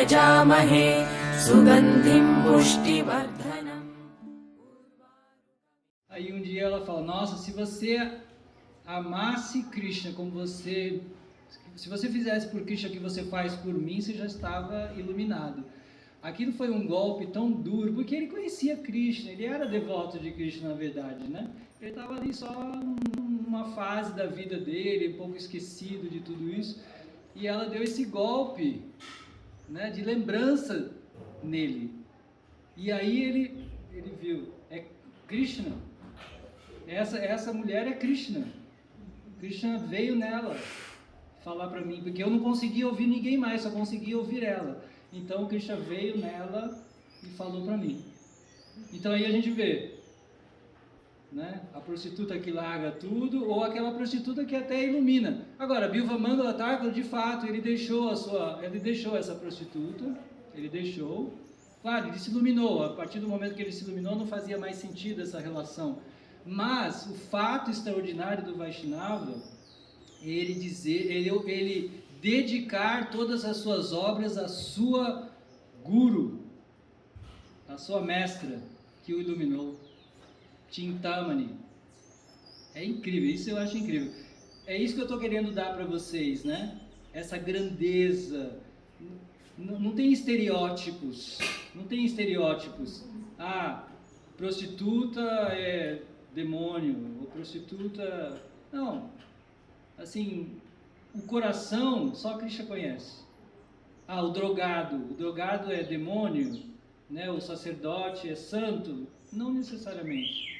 यजामहे सुगन्धिं पुष्टिवर्धनम्. Aí um dia ela fala, nossa, se você amasse Krishna como você... Se você fizesse por Krishna o que você faz por mim, você já estava iluminado. Aquilo foi um golpe tão duro, porque ele conhecia Krishna, ele era devoto de Krishna na verdade, né? Ele estava ali só numa fase da vida dele, um pouco esquecido de tudo isso, e ela deu esse golpe, né, de lembrança nele. E aí ele viu, é Krishna, essa mulher é Krishna. Krishna veio nela falar para mim, porque eu não conseguia ouvir ninguém mais, só conseguia ouvir ela. Então Krishna veio nela e falou para mim. Então aí a gente vê, né, a prostituta que larga tudo, ou aquela prostituta que até ilumina. Agora, Bilva Mangala Thakur, de fato, ele deixou essa prostituta, claro, ele se iluminou. A partir do momento que ele se iluminou, não fazia mais sentido essa relação. Mas o fato extraordinário do Vaishnava, ele dedicar todas as suas obras à sua guru, à sua mestra que o iluminou, Chintamani. É incrível, isso eu acho incrível. É isso que eu estou querendo dar para vocês, né? Essa grandeza. Não tem estereótipos. Ah, prostituta é demônio, ou prostituta... Não. Assim, o coração só Krishna conhece. Ah, o drogado é demônio, né? O sacerdote é santo. Não necessariamente.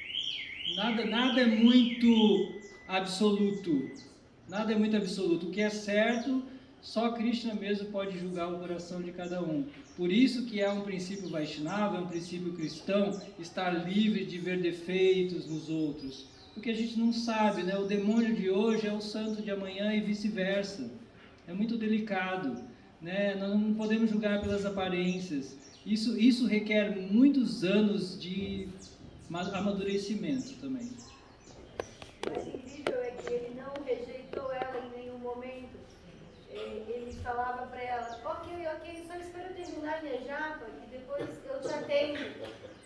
Nada é muito absoluto. O que é certo, só Krishna mesmo pode julgar o coração de cada um. Por isso que é um princípio Vaishnava, é um princípio cristão, estar livre de ver defeitos nos outros. Porque a gente não sabe, né? O demônio de hoje é o santo de amanhã e vice-versa. É muito delicado, né? Nós não podemos julgar pelas aparências. Isso requer muitos anos de amadurecimento também. Mas incrível é que ele não rejeitou ela em nenhum momento. Ele falava para ela, ok, só espera eu terminar minha japa e depois eu te atendo.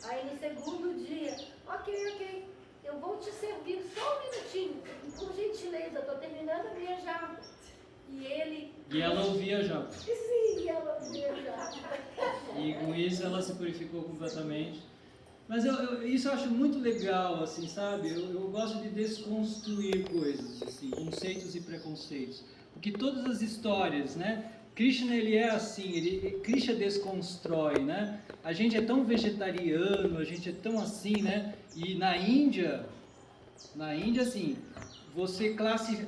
Aí no segundo dia, ok, eu vou te servir só um minutinho, por gentileza, estou terminando a minha japa. E ela ouvia já. Sim, ela ouvia já. E com isso ela se purificou completamente. Mas isso eu acho muito legal, assim, sabe? Eu gosto de desconstruir coisas, assim, conceitos e preconceitos. Porque todas as histórias, né? Krishna, ele é assim, Krishna desconstrói, né? A gente é tão vegetariano, a gente é tão assim, né? E na Índia, assim,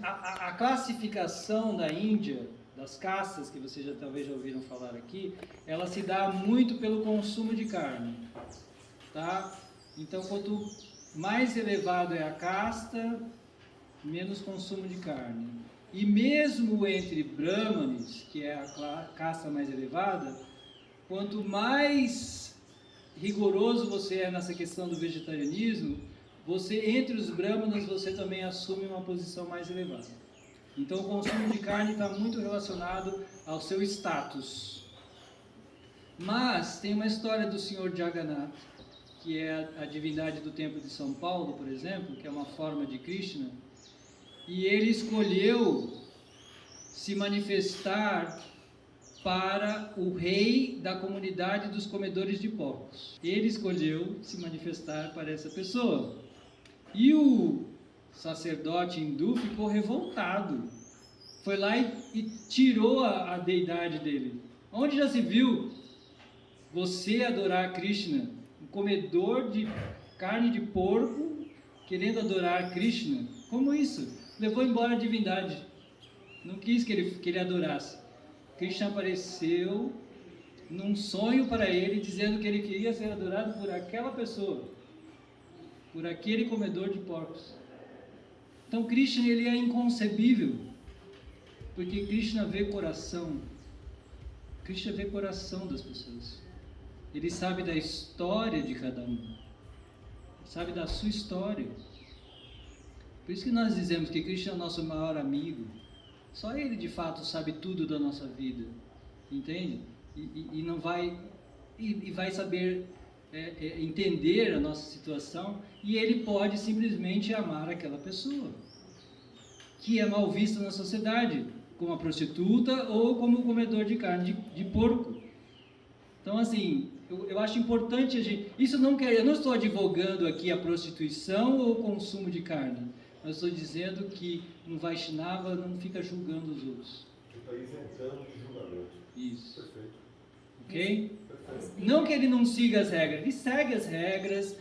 a classificação da Índia, das castas, que vocês talvez já ouviram falar aqui, ela se dá muito pelo consumo de carne, tá? Então, quanto mais elevado é a casta, menos consumo de carne. E mesmo entre brahmanes, que é a casta mais elevada, quanto mais rigoroso você é nessa questão do vegetarianismo, entre os brahmanas, você também assume uma posição mais elevada. Então, o consumo de carne está muito relacionado ao seu status. Mas tem uma história do Senhor Jagannath, que é a divindade do Templo de São Paulo, por exemplo, que é uma forma de Krishna, e ele escolheu se manifestar para o rei da comunidade dos comedores de porcos. Ele escolheu se manifestar para essa pessoa. E o sacerdote hindu ficou revoltado. Foi lá e tirou a deidade dele. Onde já se viu você adorar Krishna, um comedor de carne de porco, querendo adorar Krishna? Como isso? Levou embora a divindade. Não quis que ele adorasse. Krishna apareceu num sonho para ele, dizendo que ele queria ser adorado por aquela pessoa, por aquele comedor de porcos. Então Krishna, ele é inconcebível, porque Krishna vê coração. Krishna vê coração das pessoas. Ele sabe da história de cada um. Sabe da sua história. Por isso que nós dizemos que Krishna é o nosso maior amigo. Só Ele de fato sabe tudo da nossa vida. Entende? e não vai e vai saber entender a nossa situação, e ele pode simplesmente amar aquela pessoa que é mal vista na sociedade, como a prostituta ou como o comedor de carne de porco. Então, assim, eu acho importante a gente... eu não estou advogando aqui a prostituição ou o consumo de carne. Eu estou dizendo que um Vaishnava não fica julgando os outros. Está isentando de julgamento. Isso. Perfeito. Ok? Perfeito. Não que ele não siga as regras, ele segue as regras.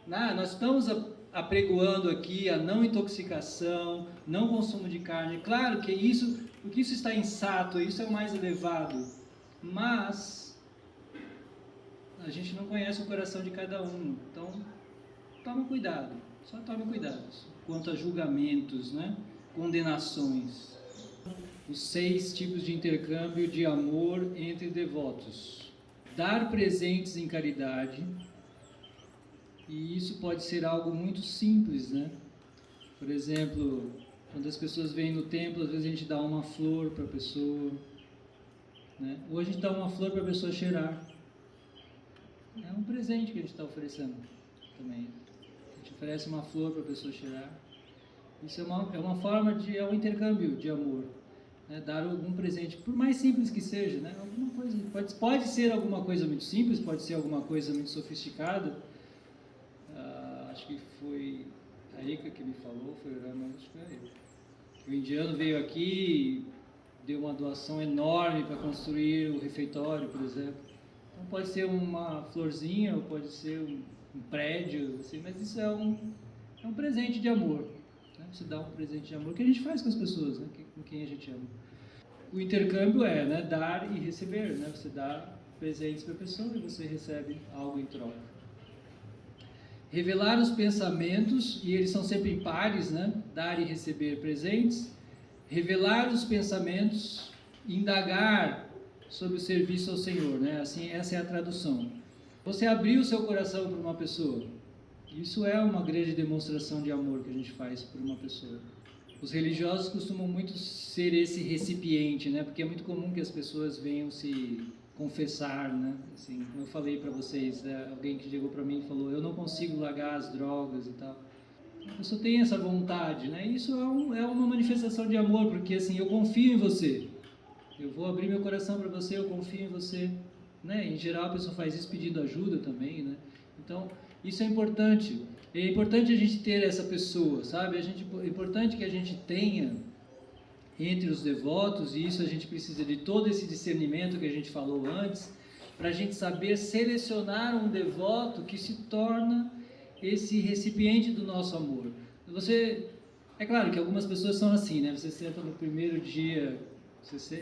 Nós estamos apregoando aqui a não intoxicação, não consumo de carne. Claro que o que isso está insato, isso é o mais elevado. Mas a gente não conhece o coração de cada um. Então, tome cuidado. Só tome cuidado quanto a julgamentos, né? Condenações. Os 6 tipos de intercâmbio de amor entre devotos. Dar presentes em caridade. E isso pode ser algo muito simples, né? Por exemplo, quando as pessoas vêm no templo, às vezes a gente dá uma flor para a pessoa, né? Ou a gente dá uma flor para a pessoa cheirar. É um presente que a gente está oferecendo também. A gente oferece uma flor para a pessoa cheirar. Isso é uma forma é um intercâmbio de amor, né? Dar algum presente, por mais simples que seja, né? Alguma coisa, pode ser alguma coisa muito simples, pode ser alguma coisa muito sofisticada. Acho que foi a Erika que me falou, foi o Rama, acho que foi a Erika. O indiano veio aqui, deu uma doação enorme para construir o refeitório, por exemplo. Então pode ser uma florzinha, ou pode ser um prédio, assim, mas isso é um presente de amor, né? Você dá um presente de amor que a gente faz com as pessoas, né? Com quem a gente ama. O intercâmbio é, né? Dar e receber, né? Você dá presentes para a pessoa e você recebe algo em troca. Revelar os pensamentos, e eles são sempre impares, né? Dar e receber presentes. Revelar os pensamentos, indagar sobre o serviço ao Senhor, né? Assim, essa é a tradução. Você abrir o seu coração para uma pessoa. Isso é uma grande demonstração de amor que a gente faz por uma pessoa. Os religiosos costumam muito ser esse recipiente, né? Porque é muito comum que as pessoas venham se confessar, né? Assim, como eu falei para vocês, né? Alguém que chegou para mim e falou: eu não consigo largar as drogas e tal. A pessoa tem essa vontade, né? Isso é uma manifestação de amor, porque assim, eu confio em você. Eu vou abrir meu coração para você, eu confio em você, né? Em geral a pessoa faz isso pedindo ajuda também, né? Então, isso é importante. É importante a gente ter essa pessoa, sabe? É importante que a gente tenha entre os devotos, e isso a gente precisa de todo esse discernimento que a gente falou antes, para a gente saber selecionar um devoto que se torna esse recipiente do nosso amor. É claro que algumas pessoas são assim, né? Você senta no primeiro dia,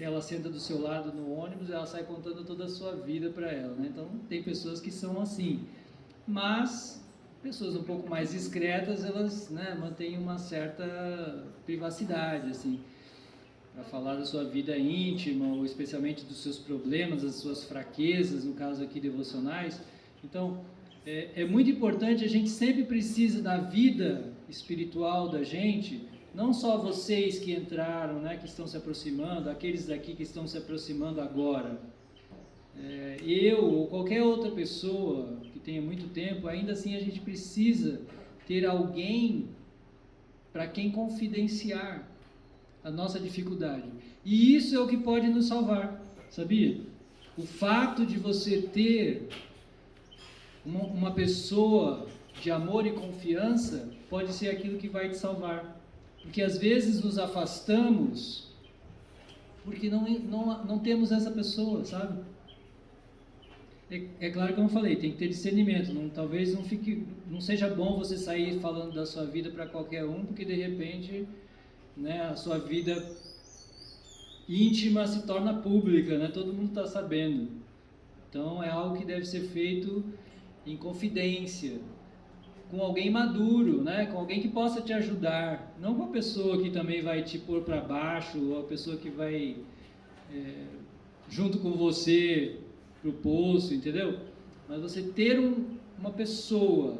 ela senta do seu lado no ônibus, ela sai contando toda a sua vida para ela, né? Então, tem pessoas que são assim, mas pessoas um pouco mais discretas, elas, né, mantêm uma certa privacidade, assim, para falar da sua vida íntima, ou especialmente dos seus problemas, das suas fraquezas, no caso aqui devocionais. Então, é muito importante, a gente sempre precisa da vida espiritual da gente, não só vocês que entraram, né, que estão se aproximando, aqueles daqui que estão se aproximando agora, eu ou qualquer outra pessoa que tenha muito tempo, ainda assim a gente precisa ter alguém para quem confidenciar a nossa dificuldade. E isso é o que pode nos salvar, sabia? O fato de você ter uma pessoa de amor e confiança pode ser aquilo que vai te salvar. Porque às vezes nos afastamos porque não temos essa pessoa, sabe? É claro que eu falei, tem que ter discernimento. Talvez não seja bom você sair falando da sua vida para qualquer um, porque de repente, né, a sua vida íntima se torna pública, né? Todo mundo está sabendo. Então é algo que deve ser feito em confidência, com alguém maduro, né? Com alguém que possa te ajudar, não com a pessoa que também vai te pôr para baixo, ou a pessoa que vai junto com você pro poço, entendeu? Mas você ter uma pessoa,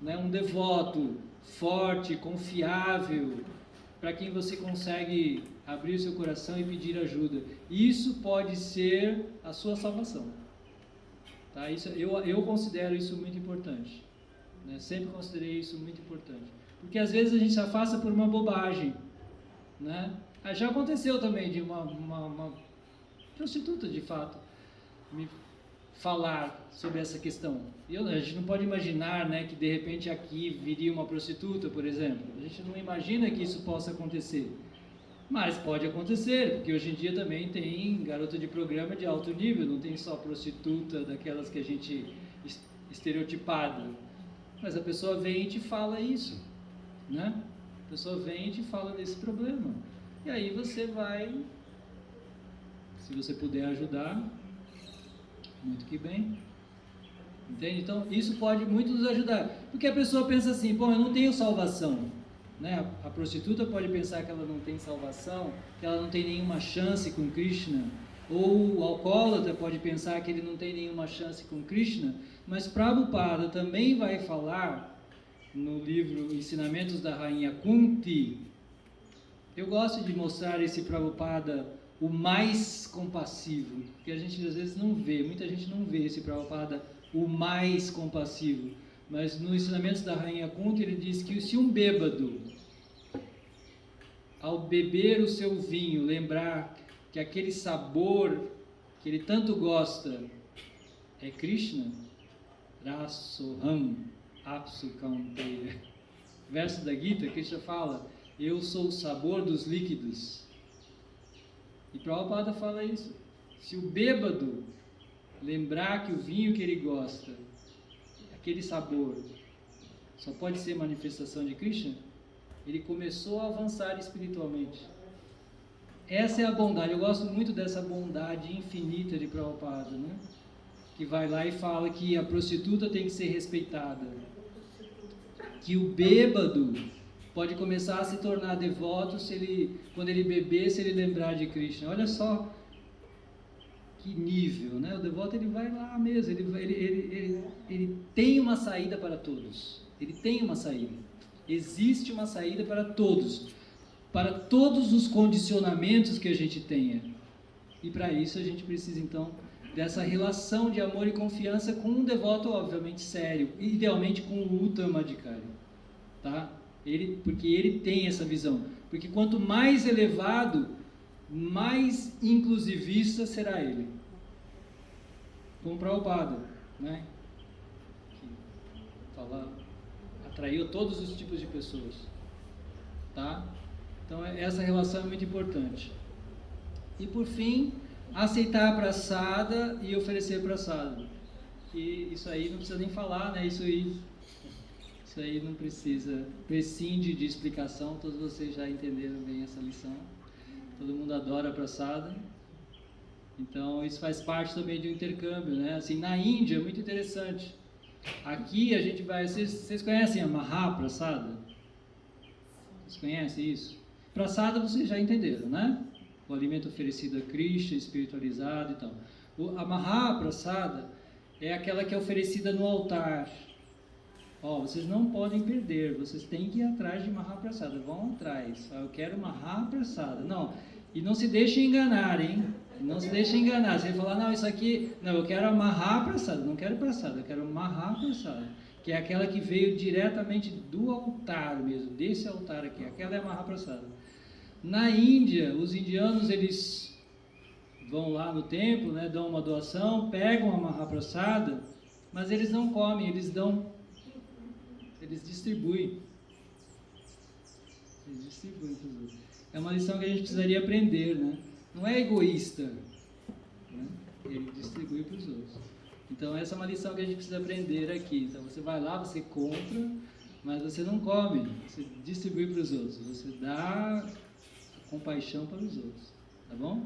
né, um devoto forte, confiável, para quem você consegue abrir o seu coração e pedir ajuda. Isso pode ser a sua salvação. Tá? Isso, eu considero isso muito importante. Né? Sempre considerei isso muito importante. Porque às vezes a gente se afasta por uma bobagem. Né? Já aconteceu também de uma prostituta, de fato, me falar sobre essa questão. E a gente não pode imaginar, né, que de repente aqui viria uma prostituta, por exemplo. A gente não imagina que isso possa acontecer. Mas pode acontecer, porque hoje em dia também tem garota de programa de alto nível, não tem só prostituta daquelas que a gente estereotipada. Mas a pessoa vem e te fala isso, né? A pessoa vem e te fala desse problema. E aí você vai, se você puder ajudar, muito que bem. Entende? Então, isso pode muito nos ajudar. Porque a pessoa pensa assim, bom, eu não tenho salvação. Né? A prostituta pode pensar que ela não tem salvação, que ela não tem nenhuma chance com Krishna. Ou o alcoólatra pode pensar que ele não tem nenhuma chance com Krishna. Mas Prabhupada também vai falar no livro Ensinamentos da Rainha Kunti. Eu gosto de mostrar esse Prabhupada o mais compassivo, porque a gente às vezes não vê, muita gente não vê esse Prabhupada o mais compassivo, mas no Ensinamentos da Rainha Kunti ele diz que se um bêbado, ao beber o seu vinho, lembrar que aquele sabor que ele tanto gosta é Krishna, Rasoham Apsu Kaunteya, verso da Gita, Krishna fala, eu sou o sabor dos líquidos. E Prabhupada fala isso. Se o bêbado lembrar que o vinho que ele gosta, aquele sabor, só pode ser manifestação de Krishna, ele começou a avançar espiritualmente. Essa é a bondade. Eu gosto muito dessa bondade infinita de Prabhupada, né? Que vai lá e fala que a prostituta tem que ser respeitada, que o bêbado pode começar a se tornar devoto quando ele beber, se ele lembrar de Krishna. Olha só que nível, né? O devoto ele vai lá mesmo, ele tem uma saída para todos. Ele tem uma saída. Existe uma saída para todos os condicionamentos que a gente tenha. E para isso a gente precisa então dessa relação de amor e confiança com um devoto obviamente sério, idealmente com o Uttamadhikari, tá? Porque ele tem essa visão. Porque quanto mais elevado, mais inclusivista será ele. Como Prabhupada, né? Que atraiu todos os tipos de pessoas. Tá? Então essa relação é muito importante. E por fim, aceitar a prasada e oferecer prasada. Que isso aí não precisa nem falar, né? Isso aí não precisa, prescinde de explicação, todos vocês já entenderam bem essa lição. Todo mundo adora prasada. Então isso faz parte também de um intercâmbio, né? Assim, na Índia é muito interessante. Aqui a gente vai, vocês conhecem a Mahaprasada? Vocês conhecem isso? Prasada vocês já entenderam, né? O alimento oferecido a Krishna, espiritualizado e tal. A Mahaprasada é aquela que é oferecida no altar. Vocês não podem perder, vocês têm que ir atrás de Mahaprasada, vão atrás. Eu quero Mahaprasada. Não, e não se deixem enganar, hein? Não se deixem enganar. Você vai falar, não, isso aqui, não, eu quero a Mahaprasada, não quero prasada, eu quero Mahaprasada, que é aquela que veio diretamente do altar mesmo, desse altar aqui, aquela é a Mahaprasada. Na Índia, os indianos, eles vão lá no templo, né, dão uma doação, pegam a Mahaprasada, mas eles não comem, eles distribuem. Eles distribuem para os outros. É uma lição que a gente precisaria aprender, né? Não é egoísta, né? Ele distribui para os outros. Então essa é uma lição que a gente precisa aprender aqui. Então você vai lá, você compra, mas você não come, você distribui para os outros. Você dá compaixão para os outros, tá bom?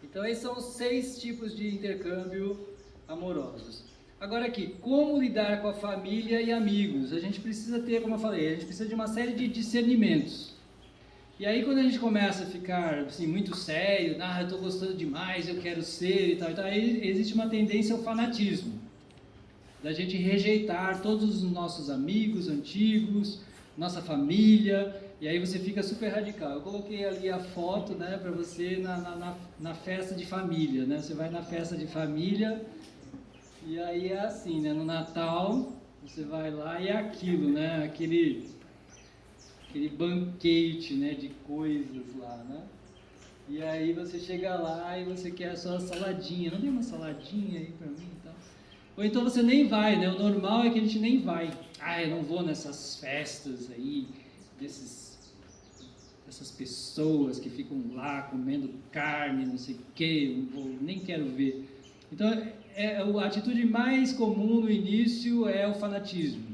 Então esses são os 6 tipos de intercâmbio amorosos. Agora aqui, como lidar com a família e amigos? A gente precisa ter, como eu falei, a gente precisa de uma série de discernimentos. E aí quando a gente começa a ficar assim, muito sério, eu estou gostando demais, eu quero ser e tal, aí existe uma tendência ao fanatismo. Da gente rejeitar todos os nossos amigos antigos, nossa família, E aí você fica super radical. Eu coloquei ali a foto, né, para você na festa de família, né? Você vai na festa de família e aí é assim, né? No Natal você vai lá e é aquilo, né? Aquele banquete, né, de coisas lá, né? E aí você chega lá e você quer só a saladinha. Não tem uma saladinha aí pra mim e tal? Ou então você nem vai, né? O normal é que a gente nem vai. Ah, eu não vou nessas festas aí, dessas pessoas que ficam lá comendo carne, não sei o quê, nem quero ver. Então, a atitude mais comum no início é o fanatismo.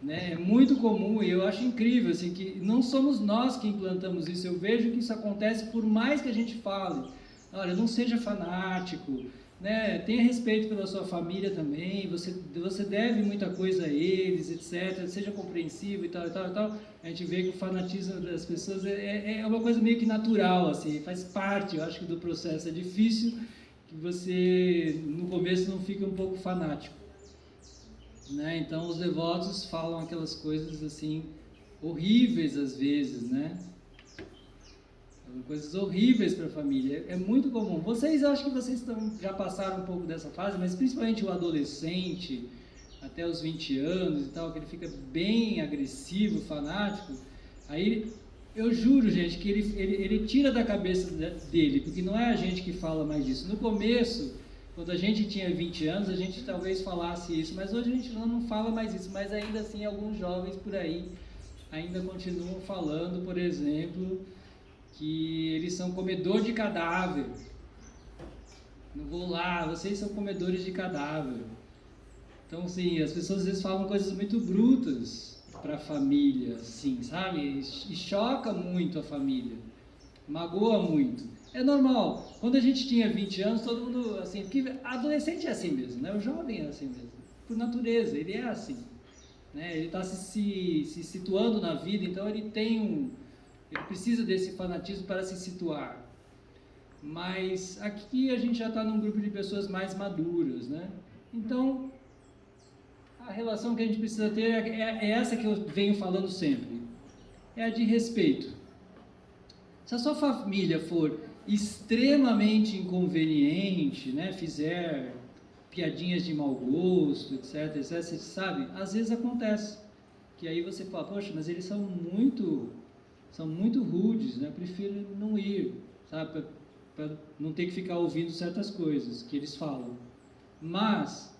Né? É muito comum e eu acho incrível assim, que não somos nós que implantamos isso. Eu vejo que isso acontece por mais que a gente fale. Olha, não seja fanático, né? Tenha respeito pela sua família também, você deve muita coisa a eles, etc. Seja compreensivo e tal, e tal, e tal. A gente vê que o fanatismo das pessoas é uma coisa meio que natural, assim, faz parte, eu acho que do processo. É difícil que você, no começo, não fique um pouco fanático. Né? Então os devotos falam aquelas coisas assim horríveis às vezes, né? Coisas horríveis para a família. É muito comum. Vocês acham que vocês já passaram um pouco dessa fase, mas principalmente o adolescente até os 20 anos e tal, que ele fica bem agressivo, fanático. Aí eu juro, gente, que ele tira da cabeça dele, porque não é a gente que fala mais disso. No começo, quando a gente tinha 20 anos, a gente talvez falasse isso, mas hoje a gente não fala mais isso. Mas ainda assim, alguns jovens por aí ainda continuam falando, por exemplo, que eles são comedor de cadáver. Não vou lá, vocês são comedores de cadáver. Então, assim, as pessoas às vezes falam coisas muito brutas para a família, assim, sabe? E choca muito a família, magoa muito. É normal. Quando a gente tinha 20 anos, todo mundo, assim, porque adolescente é assim mesmo, né? O jovem é assim mesmo. Por natureza, ele é assim. Né? Ele está se situando na vida, então ele precisa desse fanatismo para se situar. Mas aqui a gente já está num grupo de pessoas mais maduras, né? Então, a relação que a gente precisa ter é essa que eu venho falando sempre. É a de respeito. Se a sua família for extremamente inconveniente, né, fizer piadinhas de mau gosto, etc, etc, você sabe, às vezes acontece, que aí você fala, poxa, mas eles são muito rudes, né, eu prefiro não ir, sabe, para não ter que ficar ouvindo certas coisas que eles falam. Mas,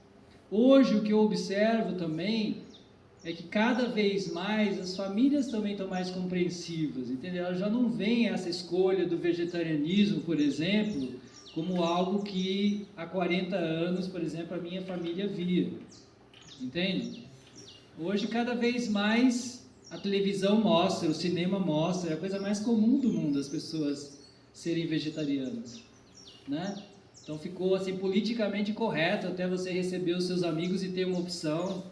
hoje o que eu observo também é que cada vez mais as famílias também estão mais compreensivas, entendeu? Elas já não veem essa escolha do vegetarianismo, por exemplo, como algo que há 40 anos, por exemplo, a minha família via, entende? Hoje, cada vez mais, a televisão mostra, o cinema mostra, é a coisa mais comum do mundo as pessoas serem vegetarianas, né? Então ficou assim politicamente correto até você receber os seus amigos e ter uma opção,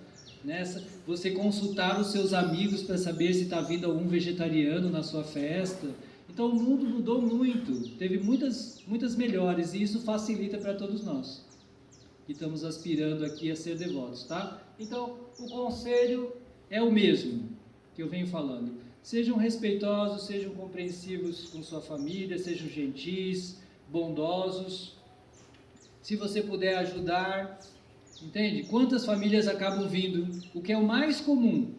né? Você consultar os seus amigos para saber se está vindo algum vegetariano na sua festa. Então o mundo mudou muito, teve muitas melhores e isso facilita para todos nós que estamos aspirando aqui a ser devotos, tá? Então o conselho é o mesmo que eu venho falando. Sejam respeitosos, sejam compreensivos com sua família, sejam gentis, bondosos. Se você puder ajudar, entende? Quantas famílias acabam vindo? O que é o mais comum.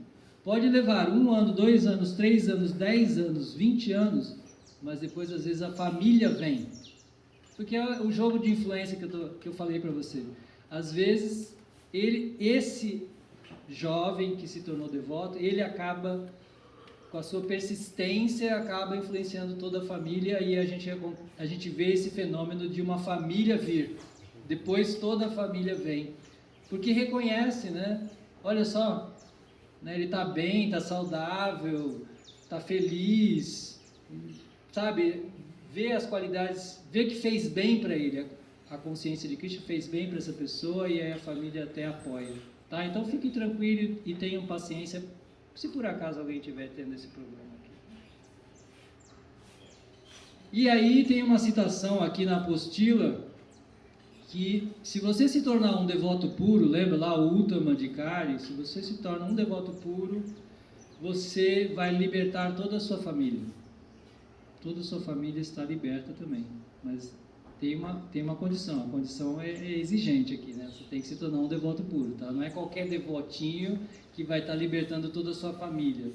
Pode levar 1 ano, 2 anos, 3 anos, 10 anos, 20 anos, mas depois às vezes a família vem. Porque é o jogo de influência que eu falei para você. Às vezes, esse jovem que se tornou devoto, ele acaba, com a sua persistência, acaba influenciando toda a família e a gente vê esse fenômeno de uma família vir. Depois toda a família vem. Porque reconhece, né? Olha só, né? Ele está bem, está saudável, está feliz, sabe? Vê as qualidades, vê que fez bem para ele. A consciência de Cristo fez bem para essa pessoa e aí a família até apoia. Tá? Então fiquem tranquilos e tenham paciência, se por acaso alguém estiver tendo esse problema aqui. E aí tem uma citação aqui na apostila, que se você se tornar um devoto puro, lembra lá o Uttama Adhikari, se você se torna um devoto puro, você vai libertar toda a sua família. Toda a sua família está liberta também, mas tem uma condição, a condição é exigente aqui, né? Você tem que se tornar um devoto puro, tá? Não é qualquer devotinho que vai estar libertando toda a sua família,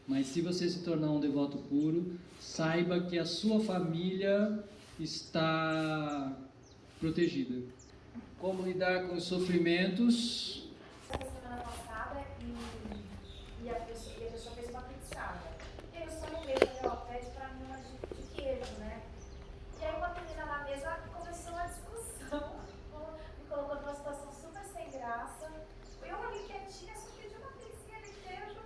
mas se você se tornar um devoto puro, saiba que a sua família está protegida. Como lidar com os sofrimentos? Semana passada e a pessoa fez uma pizzada. E aí eu só lembrei que ela pede pra mim uma de queijo, né? E aí uma menina na mesa começou uma discussão, me colocou numa situação super sem graça. Eu ali quietinha, só pedi uma pizzinha de queijo,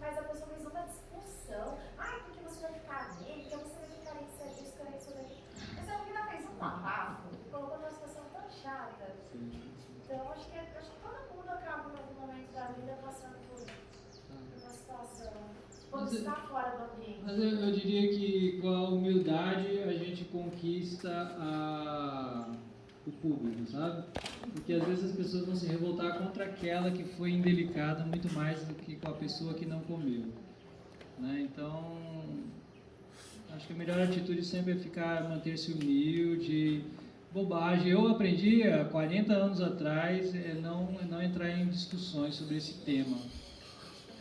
mas a pessoa fez uma discussão. Ai, porque você vai ficar ali, porque você vai ficar isso, isso daqui. Mas a menina fez um barraco, me colocou numa situação tão chata. Então, acho que todo mundo acaba em algum momento da vida passando por uma situação. Quando está fora do ambiente. Mas eu diria que com a humildade a gente conquista o público, sabe? Porque às vezes as pessoas vão se revoltar contra aquela que foi indelicada muito mais do que com a pessoa que não comeu, né? Então, acho que a melhor atitude sempre é manter-se humilde. Bobagem. Eu aprendi há 40 anos atrás não entrar em discussões sobre esse tema.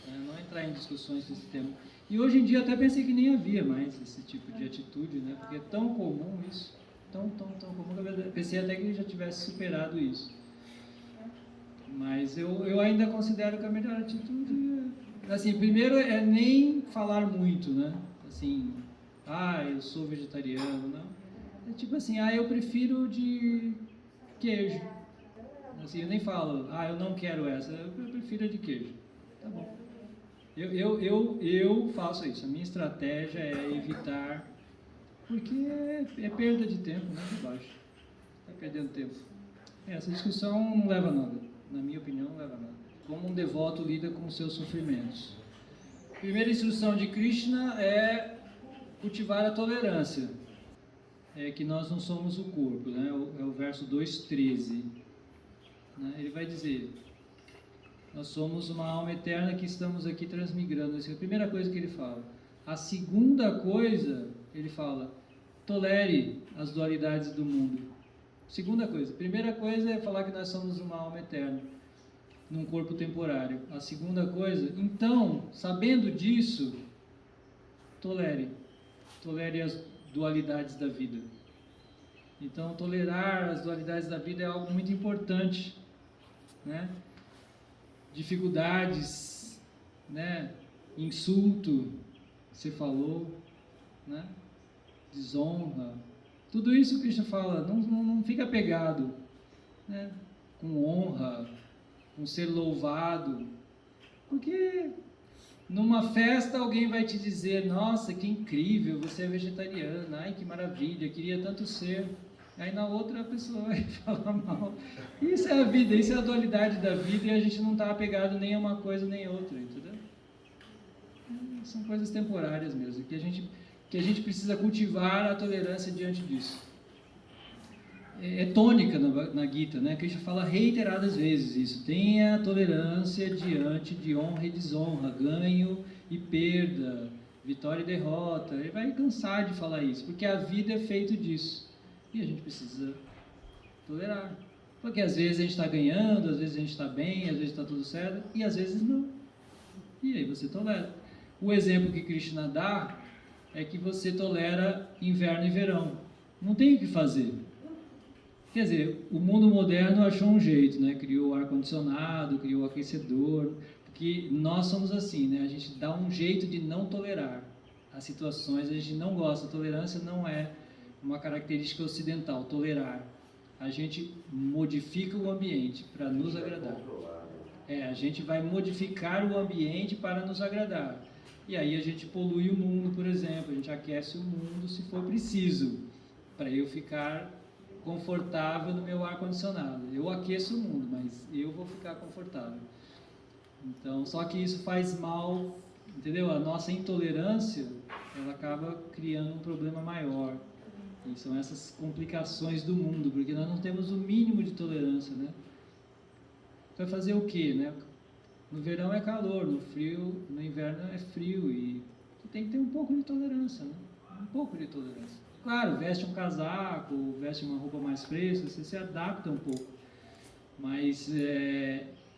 Não entrar em discussões sobre esse tema. E hoje em dia até pensei que nem havia mais esse tipo de atitude, né? Porque é tão comum isso. Tão comum que eu pensei até que já tivesse superado isso. Mas eu ainda considero que a melhor atitude é... Assim, primeiro é nem falar muito, né? Assim, eu sou vegetariano, não. É tipo assim, eu prefiro de queijo. Assim, eu nem falo, eu não quero essa, eu prefiro a de queijo. Tá bom. Eu faço isso. A minha estratégia é evitar, porque é perda de tempo, né? De baixo. Está perdendo tempo. Essa discussão não leva a nada. Na minha opinião, não leva a nada. Como um devoto lida com os seus sofrimentos. A primeira instrução de Krishna é cultivar a tolerância. É que nós não somos o corpo, né? É o verso 2:13. Né? Ele vai dizer, nós somos uma alma eterna que estamos aqui transmigrando. Essa é a primeira coisa que ele fala. A segunda coisa, ele fala, tolere as dualidades do mundo. Segunda coisa. Primeira coisa é falar que nós somos uma alma eterna, num corpo temporário. A segunda coisa, então, sabendo disso, tolere as dualidades da vida. Então, tolerar as dualidades da vida é algo muito importante, né? Dificuldades, né? Insulto, você falou, né? Desonra, tudo isso que Krishna fala, não fica apegado, né? Com honra, com ser louvado, porque numa festa alguém vai te dizer, nossa, que incrível, você é vegetariana, ai que maravilha, queria tanto ser. Aí na outra a pessoa vai falar mal. Isso é a vida, isso é a dualidade da vida e a gente não está apegado nem a uma coisa nem a outra, entendeu? São coisas temporárias mesmo, que a gente precisa cultivar a tolerância diante disso. É tônica na Gita, né? Que a gente fala reiteradas vezes isso. Tenha tolerância diante de honra e desonra, ganho e perda, vitória e derrota. Ele vai cansar de falar isso, porque a vida é feita disso. E a gente precisa tolerar. Porque às vezes a gente está ganhando, às vezes a gente está bem, às vezes está tudo certo, e às vezes não. E aí você tolera. O exemplo que Krishna dá é que você tolera inverno e verão. Não tem o que fazer. Quer dizer, o mundo moderno achou um jeito, né? Criou ar-condicionado, criou aquecedor, porque nós somos assim, né? A gente dá um jeito de não tolerar as situações, a gente não gosta. A tolerância não é uma característica ocidental, tolerar. A gente modifica o ambiente para nos agradar. A gente vai modificar o ambiente para nos agradar. E aí a gente polui o mundo, por exemplo, a gente aquece o mundo se for preciso, para eu ficar confortável no meu ar-condicionado. Eu aqueço o mundo, mas eu vou ficar confortável. Então, só que isso faz mal, entendeu? A nossa intolerância, ela acaba criando um problema maior. E são essas complicações do mundo, porque nós não temos o mínimo de tolerância, né? Vai fazer o quê, né? No verão é calor, no inverno é frio e tu tem que ter um pouco de tolerância, né? Um pouco de tolerância. Claro, veste um casaco, veste uma roupa mais fresca, você se adapta um pouco. Mas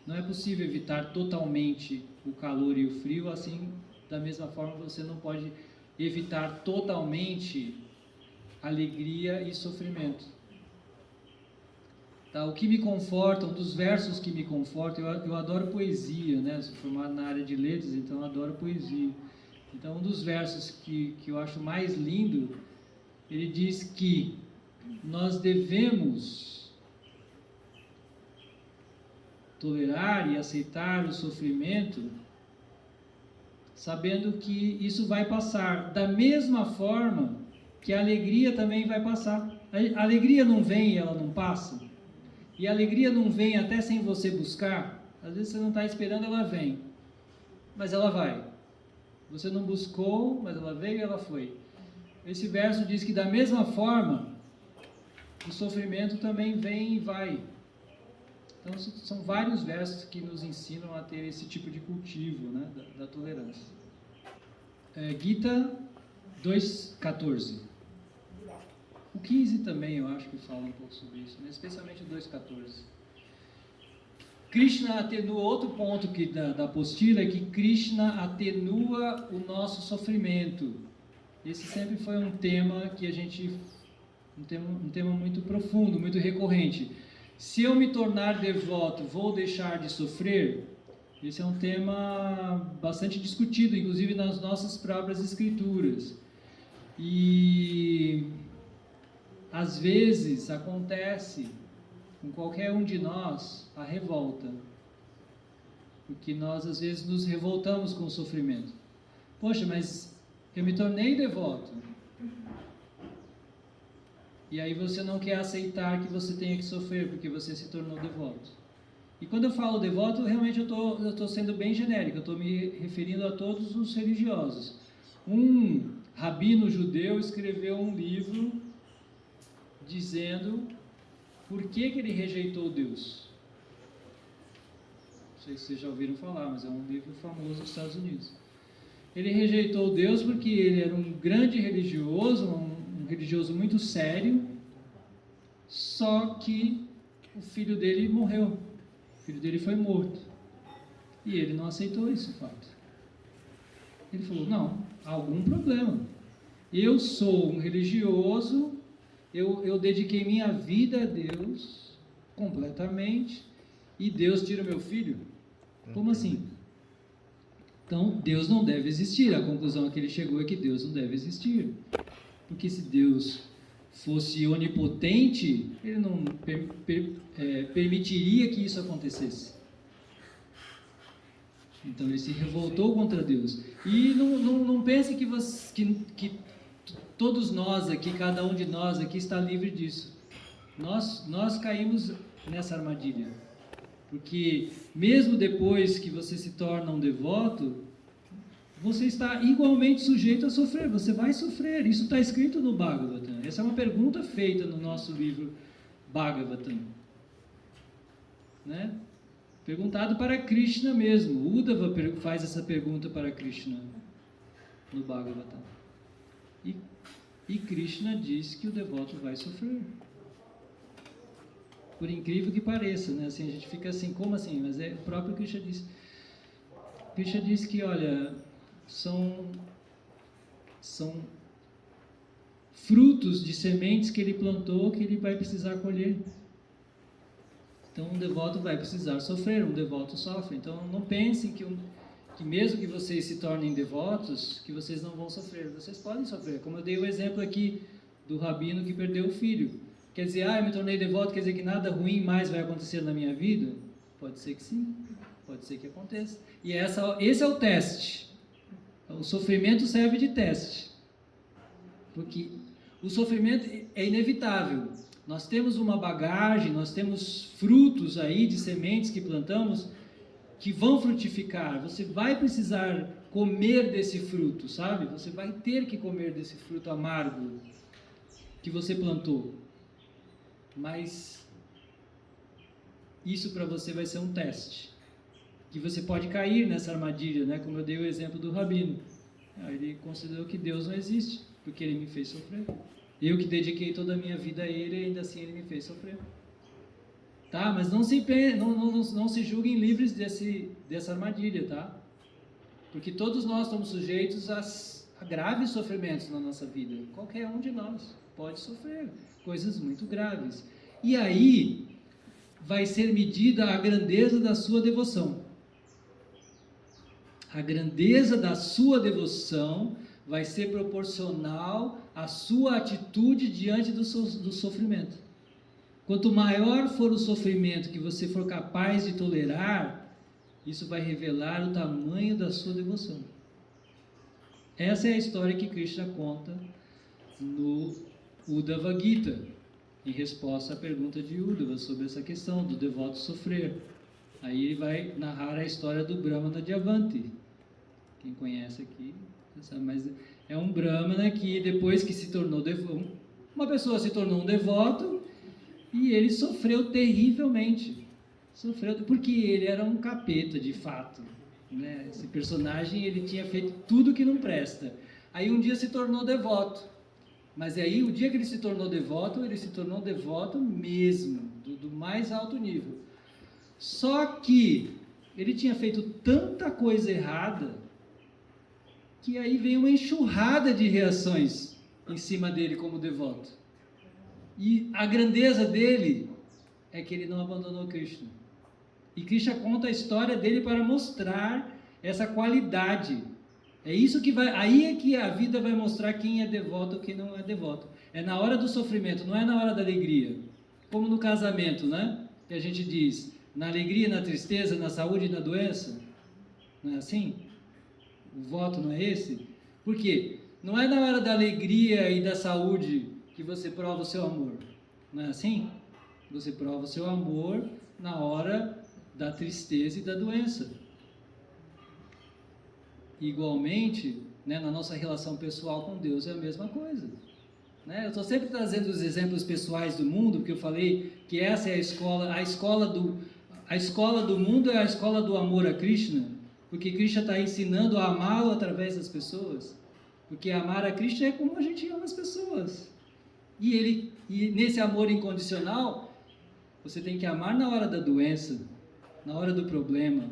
não é possível evitar totalmente o calor e o frio, assim, da mesma forma você não pode evitar totalmente alegria e sofrimento. Tá, o que me conforta, um dos versos que me conforta, eu adoro poesia, né? Sou formado na área de letras, então eu adoro poesia. Então, um dos versos que eu acho mais lindo, ele diz que nós devemos tolerar e aceitar o sofrimento, sabendo que isso vai passar, da mesma forma que a alegria também vai passar. A alegria não vem e ela não passa. E a alegria não vem até sem você buscar. Às vezes você não está esperando, ela vem. Mas ela vai. Você não buscou, mas ela veio e ela foi. Esse verso diz que da mesma forma, o sofrimento também vem e vai. Então são vários versos que nos ensinam a ter esse tipo de cultivo, né, da tolerância. Gita 2.14. O 15 também eu acho que fala um pouco sobre isso, né? Especialmente o 2.14. Krishna atenua, outro ponto da apostila é que Krishna atenua o nosso sofrimento. Esse sempre foi um tema que um tema muito profundo, muito recorrente. Se eu me tornar devoto, vou deixar de sofrer? Esse é um tema bastante discutido, inclusive nas nossas próprias escrituras. E às vezes acontece com qualquer um de nós a revolta, porque nós às vezes nos revoltamos com o sofrimento. Poxa, mas eu me tornei devoto. E aí você não quer aceitar que você tenha que sofrer porque você se tornou devoto. E quando eu falo devoto, realmente eu estou sendo bem genérico, eu estou me referindo a todos os religiosos. Um rabino judeu escreveu um livro dizendo por que ele rejeitou Deus. Não sei se vocês já ouviram falar, mas é um livro famoso nos Estados Unidos. Ele rejeitou Deus porque ele era um grande religioso, um religioso muito sério, só que o filho dele morreu, o filho dele foi morto, e ele não aceitou esse fato. Ele falou, não, há algum problema, eu sou um religioso, eu dediquei minha vida a Deus completamente, e Deus tira meu filho? Como assim? Então, Deus não deve existir. A conclusão a que ele chegou é que Deus não deve existir. Porque se Deus fosse onipotente, ele não permitiria que isso acontecesse. Então, ele se revoltou contra Deus. E não pense que todos nós aqui, cada um de nós aqui está livre disso. Nós caímos nessa armadilha. Porque mesmo depois que você se torna um devoto, você está igualmente sujeito a sofrer, você vai sofrer. Isso está escrito no Bhagavatam. Essa é uma pergunta feita no nosso livro Bhagavatam, né? Perguntado para Krishna mesmo. Uddhava faz essa pergunta para Krishna no Bhagavatam. E Krishna diz que o devoto vai sofrer. Por incrível que pareça, né? Assim, a gente fica assim, como assim? Mas o próprio Krishna diz. Krishna diz que, olha, são frutos de sementes que ele plantou que ele vai precisar colher. Então, um devoto vai precisar sofrer, um devoto sofre. Então, não pensem que mesmo que vocês se tornem devotos, que vocês não vão sofrer. Vocês podem sofrer. Como eu dei o exemplo aqui do rabino que perdeu o filho. Quer dizer, eu me tornei devoto, quer dizer que nada ruim mais vai acontecer na minha vida? Pode ser que sim, pode ser que aconteça. E esse é o teste. O sofrimento serve de teste. Porque o sofrimento é inevitável. Nós temos uma bagagem, nós temos frutos aí de sementes que plantamos que vão frutificar. Você vai precisar comer desse fruto, sabe? Você vai ter que comer desse fruto amargo que você plantou. Mas isso para você vai ser um teste. que você pode cair nessa armadilha, né? Como eu dei o exemplo do rabino. Ele considerou que Deus não existe, porque ele me fez sofrer. Eu que dediquei toda a minha vida a ele, ainda assim ele me fez sofrer. Tá? Mas não se julguem livres dessa armadilha, tá? Porque todos nós estamos sujeitos a graves sofrimentos na nossa vida. Qualquer um de nós pode sofrer coisas muito graves. E aí vai ser medida a grandeza da sua devoção. A grandeza da sua devoção vai ser proporcional à sua atitude diante do sofrimento. Quanto maior for o sofrimento que você for capaz de tolerar, isso vai revelar o tamanho da sua devoção. Essa é a história que Krishna conta no Uddhava Gita, em resposta à pergunta de Uddhava sobre essa questão do devoto sofrer. Aí ele vai narrar a história do Brahmana de Avanti. Quem conhece aqui, sabe, mas é um Brahmana que depois que se tornou devoto, uma pessoa se tornou um devoto e ele sofreu terrivelmente. Sofreu porque ele era um capeta de fato, né? Esse personagem, ele tinha feito tudo que não presta. Aí um dia se tornou devoto. Mas aí o dia que ele se tornou devoto mesmo, do mais alto nível. Só que ele tinha feito tanta coisa errada que aí veio uma enxurrada de reações em cima dele como devoto. E a grandeza dele é que ele não abandonou Krishna. E Krishna conta a história dele para mostrar essa qualidade. É isso que vai, aí é que a vida vai mostrar quem é devoto ou quem não é devoto. É na hora do sofrimento, não é na hora da alegria. Como no casamento, né? Que a gente diz, na alegria, na tristeza, na saúde e na doença. Não é assim? O voto não é esse? Por quê? Não é na hora da alegria e da saúde que você prova o seu amor. Não é assim? Você prova o seu amor na hora da tristeza e da doença. Igualmente, né, na nossa relação pessoal com Deus é a mesma coisa. Né? Eu estou sempre trazendo os exemplos pessoais do mundo, porque eu falei que essa é a escola do mundo é a escola do amor a Krishna, porque Krishna está ensinando a amá-lo através das pessoas. Porque amar a Krishna é como a gente ama as pessoas. E nesse amor incondicional, você tem que amar na hora da doença, na hora do problema,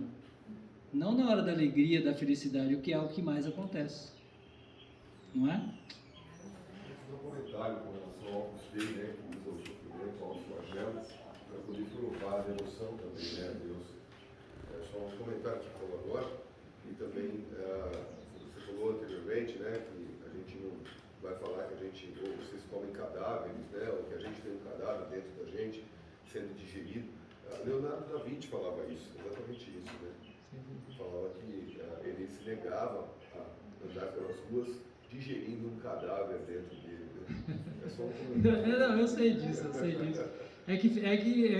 não na hora da alegria, da felicidade, o que é o que mais acontece. Não é? Um comentário com relação ao Opus Dei, né, que usa o sofrimento, aos flagelos, para poder provar a devoção também, né, a Deus. É só um comentário que falou agora, e também você falou anteriormente, né, que a gente não vai falar que a gente, ou vocês comem cadáveres, né, ou que a gente tem um cadáver dentro da gente sendo digerido. Leonardo da Vinci falava isso, exatamente isso, né? Falava que ele se negava a andar pelas ruas digerindo um cadáver dentro dele. Né? É só um comentário. Não, eu sei disso. É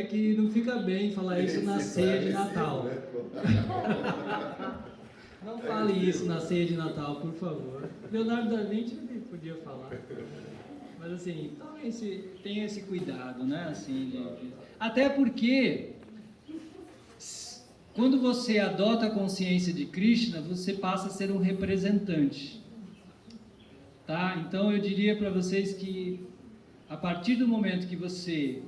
que não fica bem falar isso na ceia de Natal. Não fale isso na ceia de Natal, por favor. Leonardo da Vinci podia falar. Mas assim, tenha esse cuidado, né? Assim, até porque quando você adota a consciência de Krishna, você passa a ser um representante. Tá? Então eu diria para vocês que a partir do momento que você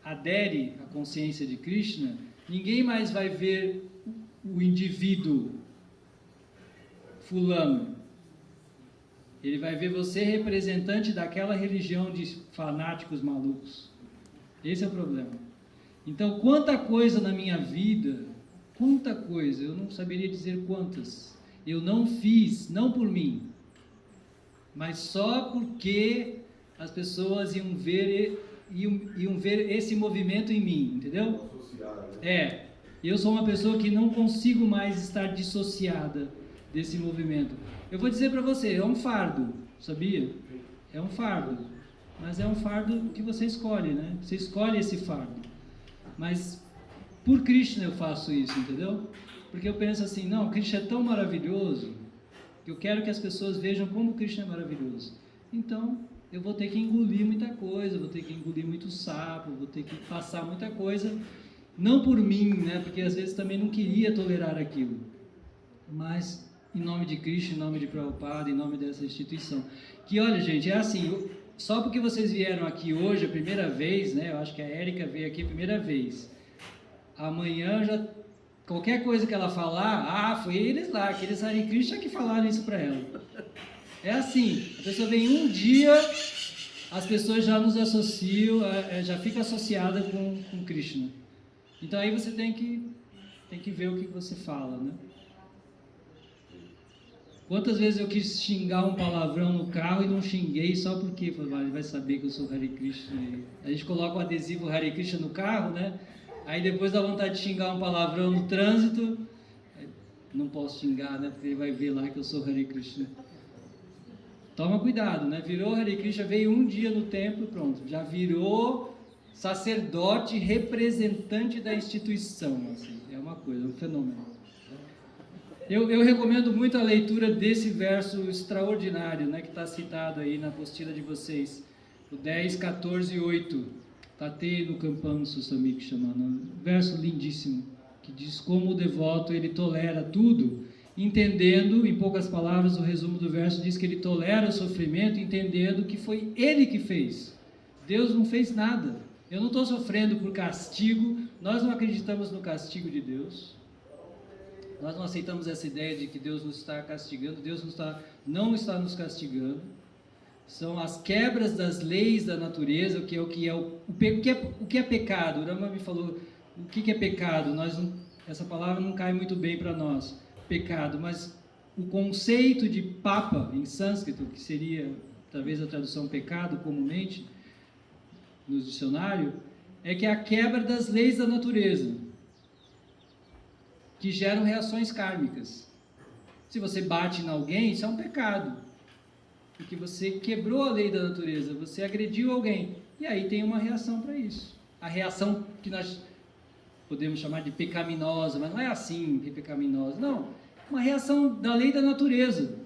adere à consciência de Krishna, ninguém mais vai ver o indivíduo fulano. Ele vai ver você representante daquela religião de fanáticos malucos. Esse é o problema. Então, quanta coisa na minha vida, quanta coisa, eu não saberia dizer quantas, eu não fiz, não por mim, mas só porque as pessoas iam ver esse movimento em mim, entendeu? Eu sou uma pessoa que não consigo mais estar dissociada desse movimento. Eu vou dizer para você, é um fardo, sabia? É um fardo, mas é um fardo que você escolhe, né? Você escolhe esse fardo. Mas por Krishna eu faço isso, entendeu? Porque eu penso assim, não, Krishna é tão maravilhoso que eu quero que as pessoas vejam como Krishna é maravilhoso. Então, eu vou ter que engolir muita coisa, vou ter que engolir muito sapo, vou ter que passar muita coisa Não por mim, né? Porque às vezes também não queria tolerar aquilo, mas em nome de Cristo, em nome de Prabhupada, em nome dessa instituição. Que olha, gente, é assim, só porque vocês vieram aqui hoje a primeira vez, né? Eu acho que a Érica veio aqui a primeira vez. Amanhã já, qualquer coisa que ela falar, foi eles lá, aqueles Hare Krishna que falaram isso para ela. É assim, a pessoa vem um dia, as pessoas já nos associam, já fica associada com Krishna. Então aí você tem que ver o que você fala, né? Quantas vezes eu quis xingar um palavrão no carro e não xinguei só porque ele vai saber que eu sou Hare Krishna. A gente coloca o adesivo Hare Krishna no carro, né? Aí depois dá vontade de xingar um palavrão no trânsito. Não posso xingar, né? Porque ele vai ver lá que eu sou Hare Krishna. Toma cuidado, né? Virou Hare Krishna, veio um dia no templo, pronto. Já virou sacerdote representante da instituição. Assim, é uma coisa, um fenômeno. Eu recomendo muito a leitura desse verso extraordinário, né, que está citado aí na apostila de vocês, o 10, 14 e 8, Tate no Campam Susamik chamando, verso lindíssimo, que diz como o devoto ele tolera tudo, entendendo, em poucas palavras, o resumo do verso diz que ele tolera o sofrimento, entendendo que foi ele que fez, Deus não fez nada, eu não estou sofrendo por castigo, nós não acreditamos no castigo de Deus. Nós não aceitamos essa ideia de que Deus nos está castigando. Deus não está nos castigando. São as quebras das leis da natureza, o que é pecado. O Rama me falou o que é pecado. Essa palavra não cai muito bem para nós, pecado. Mas o conceito de papa em sânscrito, que seria talvez a tradução pecado comumente no dicionário, é que é a quebra das leis da natureza, que geram reações kármicas. Se você bate em alguém, isso é um pecado, porque você quebrou a lei da natureza, você agrediu alguém, e aí tem uma reação para isso. A reação que nós podemos chamar de pecaminosa, mas não é assim, pecaminosa, não. Uma reação da lei da natureza,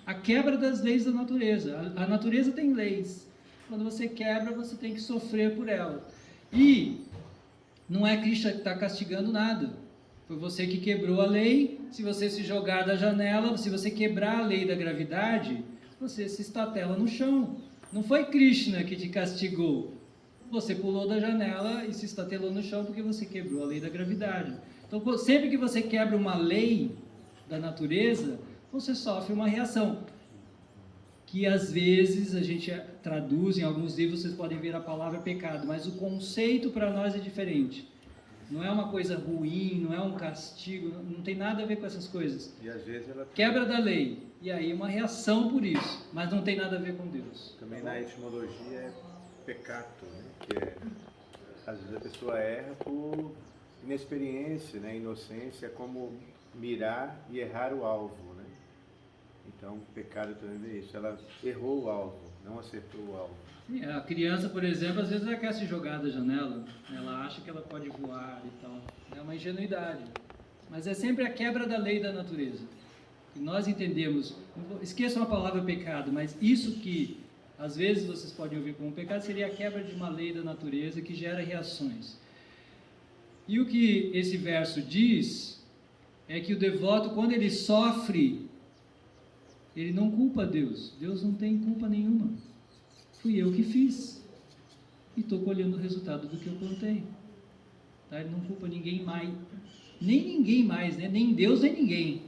a quebra das leis da natureza. A natureza tem leis. Quando você quebra, você tem que sofrer por ela. E não é Krishna que está castigando nada. Foi você que quebrou a lei. Se você se jogar da janela, se você quebrar a lei da gravidade, você se estatela no chão. Não foi Krishna que te castigou. Você pulou da janela e se estatelou no chão porque você quebrou a lei da gravidade. Então, sempre que você quebra uma lei da natureza, você sofre uma reação. Que às vezes a gente traduz, em alguns livros vocês podem ver a palavra pecado, mas o conceito para nós é diferente. Não é uma coisa ruim, não é um castigo, não tem nada a ver com essas coisas. E às vezes ela Quebra da lei, e aí uma reação por isso, mas não tem nada a ver com Deus. também na etimologia é peccato, né? Que é, às vezes a pessoa erra por inexperiência, né? Inocência, é como mirar e errar o alvo, né? Então, pecado também é isso, ela errou o alvo, não acertou o alvo. A criança, por exemplo, às vezes ela quer se jogar da janela, ela acha que ela pode voar e tal. É uma ingenuidade. Mas é sempre a quebra da lei da natureza. E nós entendemos, esqueçam a palavra pecado, mas isso que às vezes vocês podem ouvir como pecado seria a quebra de uma lei da natureza que gera reações. E o que esse verso diz é que o devoto, quando ele sofre, ele não culpa Deus. Deus não tem culpa nenhuma. Fui eu que fiz. E estou colhendo o resultado do que eu plantei. Tá? Ele não culpa ninguém mais. Nem ninguém mais, né? Nem Deus, nem ninguém.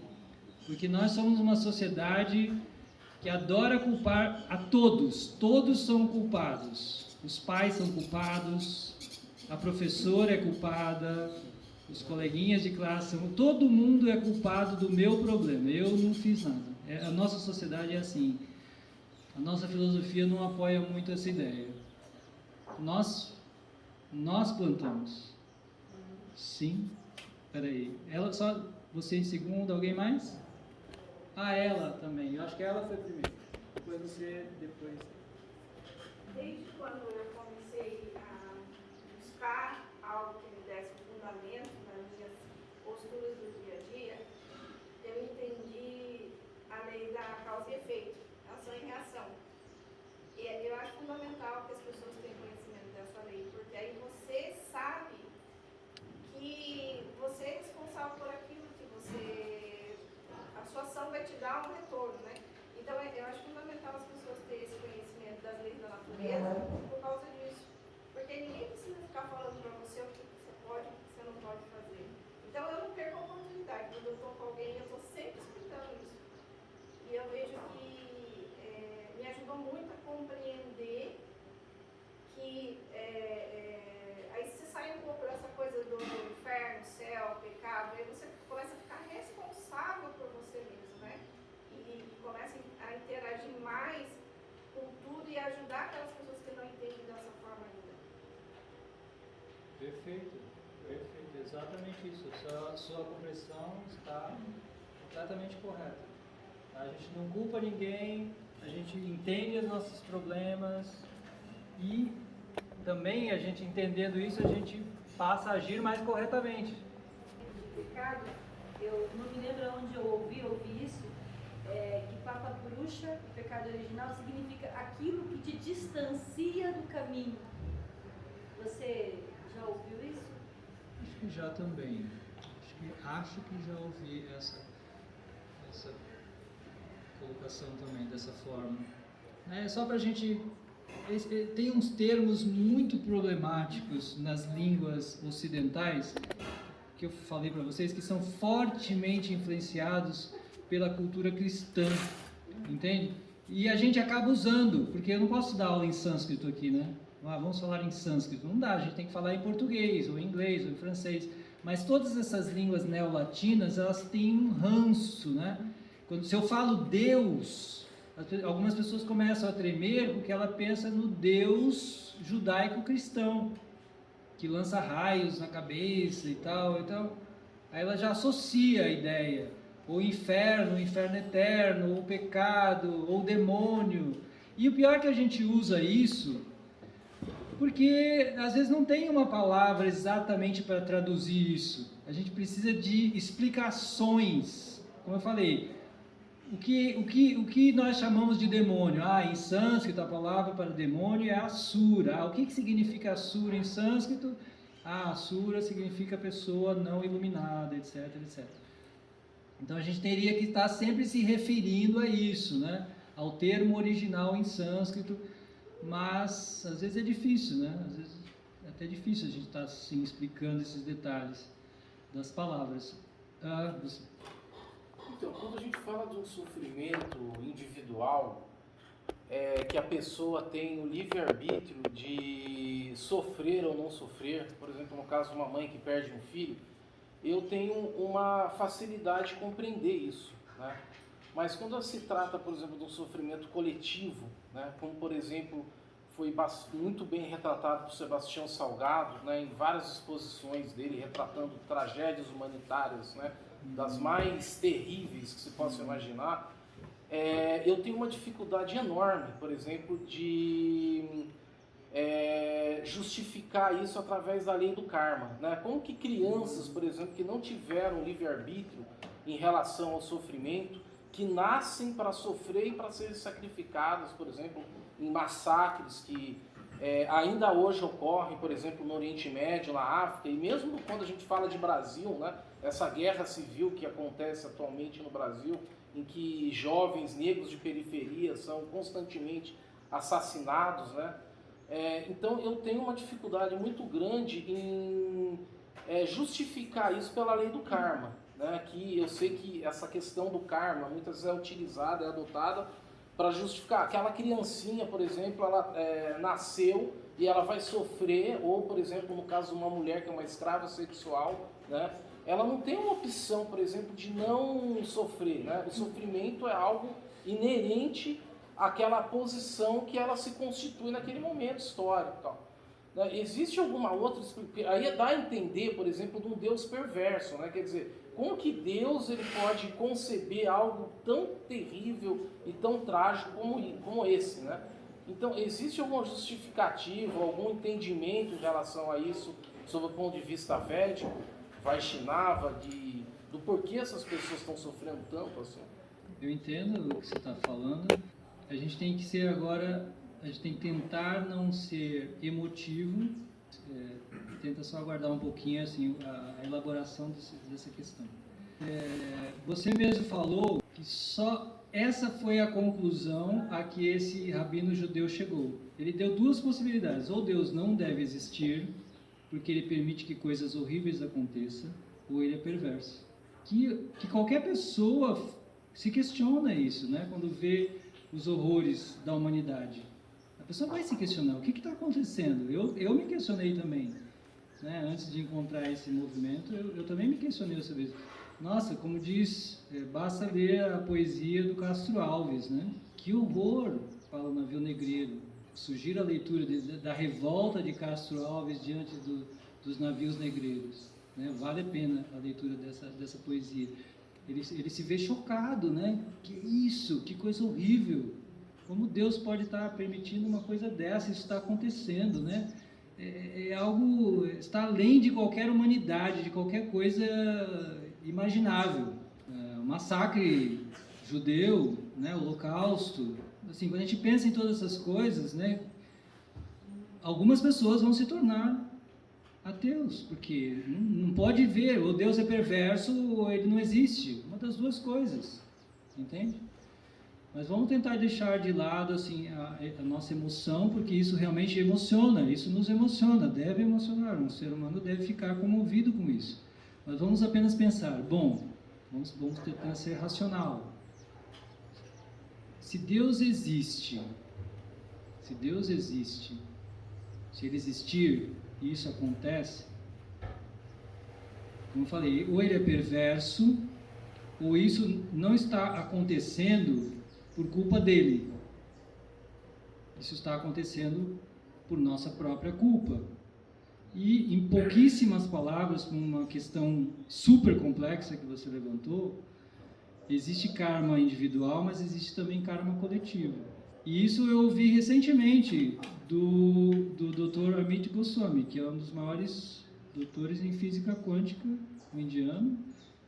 Porque nós somos uma sociedade que adora culpar a todos. Todos são culpados. Os pais são culpados, a professora é culpada, os coleguinhas de classe, todo mundo é culpado do meu problema. Eu não fiz nada. A nossa sociedade é assim. A nossa filosofia não apoia muito essa ideia. Nós plantamos. Sim. Peraí. Ela só. Você em segundo, alguém mais? Ah, ela também. Eu acho que ela foi primeiro. Depois você. Depois. Desde quando eu comecei a buscar algo que me desse fundamento nas minhas posturas do dia a dia, eu entendi a lei da causa e efeito, ação e reação. E eu acho fundamental que as pessoas tenham conhecimento dessa lei, porque aí você sabe dá um retorno, né? Então, eu acho fundamental as pessoas terem esse conhecimento das leis da natureza por causa disso. Porque ninguém precisa ficar falando para você o que você pode e o que você não pode fazer. Então, eu não perco a oportunidade. Quando eu estou com alguém, eu estou sempre explicando isso. E eu vejo que me ajudou muito a compreender que aí você sai um pouco dessa coisa do inferno, céu, pecado, aí você começa a ficar responsável por você mesmo, né? E começa a interagir mais com tudo e ajudar aquelas pessoas que não entendem dessa forma ainda. Perfeito, exatamente isso. Sua compreensão está completamente correta. A gente não culpa ninguém, a gente entende os nossos problemas e também a gente entendendo isso, a gente passa a agir mais corretamente. Pecado, eu não me lembro onde eu ouvi isso, que Papa Purusha, o pecado original, significa aquilo que te distancia do caminho. Você já ouviu isso? Acho que já também. Acho que já ouvi essa colocação também dessa forma. Só para a gente... Tem uns termos muito problemáticos nas línguas ocidentais que eu falei para vocês que são fortemente influenciados pela cultura cristã, entende? E a gente acaba usando, porque eu não posso dar aula em sânscrito aqui, né? Vamos falar em sânscrito. Não dá, a gente tem que falar em português, ou em inglês, ou em francês. Mas todas essas línguas neolatinas, elas têm um ranço, né? Se eu falo Deus, algumas pessoas começam a tremer porque ela pensa no Deus judaico-cristão, que lança raios na cabeça e tal. Então, aí ela já associa a ideia, ou inferno eterno, ou pecado, ou demônio. E o pior é que a gente usa isso porque às vezes não tem uma palavra exatamente para traduzir isso. A gente precisa de explicações. Como eu falei, o que nós chamamos de demônio? Em sânscrito a palavra para demônio é asura. O que significa asura em sânscrito? Asura significa pessoa não iluminada, etc, etc. Então a gente teria que estar sempre se referindo a isso, né? Ao termo original em sânscrito, mas às vezes é difícil, né? Às vezes é até difícil a gente estar assim, explicando esses detalhes das palavras. Então, quando a gente fala de um sofrimento individual, que a pessoa tem o livre-arbítrio de sofrer ou não sofrer, por exemplo, no caso de uma mãe que perde um filho, eu tenho uma facilidade de compreender isso, né? Mas quando se trata, por exemplo, de um sofrimento coletivo, né, como por exemplo foi muito bem retratado por Sebastião Salgado, né, em várias exposições dele, retratando tragédias humanitárias, né, das mais terríveis que se possa imaginar, eu tenho uma dificuldade enorme, por exemplo, de justificar isso através da lei do karma, né? Como que crianças, por exemplo, que não tiveram livre-arbítrio em relação ao sofrimento, que nascem para sofrer e para serem sacrificadas, por exemplo, em massacres que ainda hoje ocorrem, por exemplo, no Oriente Médio, na África, e mesmo quando a gente fala de Brasil, né, essa guerra civil que acontece atualmente no Brasil, em que jovens negros de periferia são constantemente assassinados, né? Então eu tenho uma dificuldade muito grande em justificar isso pela lei do karma, né? Que eu sei que essa questão do karma muitas vezes é utilizada, é adotada para justificar. Aquela criancinha, por exemplo, ela nasceu e ela vai sofrer, ou por exemplo, no caso de uma mulher que é uma escrava sexual, né? Ela não tem uma opção, por exemplo, de não sofrer, né? O sofrimento é algo inerente àquela posição que ela se constitui naquele momento histórico e tal. Existe alguma outra explicação? Aí dá a entender, por exemplo, de um Deus perverso, né? Quer dizer, como que Deus ele pode conceber algo tão terrível e tão trágico como esse, né? Então, existe alguma justificativa, algum entendimento em relação a isso, sob o ponto de vista védico, Vaishnava, do porquê essas pessoas estão sofrendo tanto assim? Eu entendo o que você está falando. A gente tem que ser agora, a gente tem que tentar não ser emotivo, tenta só aguardar um pouquinho assim, a elaboração dessa questão. você mesmo falou que só essa foi a conclusão a que esse rabino judeu chegou. Ele deu duas possibilidades: ou Deus não deve existir, porque ele permite que coisas horríveis aconteçam, ou ele é perverso. Que qualquer pessoa se questiona isso, né? Quando vê os horrores da humanidade. A pessoa vai se questionar: o que está acontecendo? Eu me questionei também, né? Antes de encontrar esse movimento, eu também me questionei sobre isso. Nossa, como diz, basta ler a poesia do Castro Alves, né? Que horror, fala o Navio Negreiro. Sugiro a leitura da revolta de Castro Alves diante dos navios negreiros, né? Vale a pena a leitura dessa poesia. Ele se vê chocado, né? Que isso, que coisa horrível. Como Deus pode estar permitindo uma coisa dessa? Isso está acontecendo, né? É algo, está além de qualquer humanidade, de qualquer coisa imaginável. O massacre judeu, né? O Holocausto. Assim, quando a gente pensa em todas essas coisas, né? Algumas pessoas vão se tornar ateus, porque não pode ver, ou Deus é perverso ou ele não existe, uma das duas coisas, entende? Mas vamos tentar deixar de lado assim a nossa emoção, porque isso realmente emociona, isso nos emociona, deve emocionar, um ser humano deve ficar comovido com isso. Mas vamos apenas pensar, bom, vamos tentar ser racional. Se Deus existe, se ele existir, e isso acontece, como eu falei, ou ele é perverso, ou isso não está acontecendo por culpa dele. Isso está acontecendo por nossa própria culpa. E, em pouquíssimas palavras, com uma questão super complexa que você levantou, existe karma individual, mas existe também karma coletivo. E isso eu ouvi recentemente do Dr. Amit Goswami, que é um dos maiores doutores em física quântica, um indiano,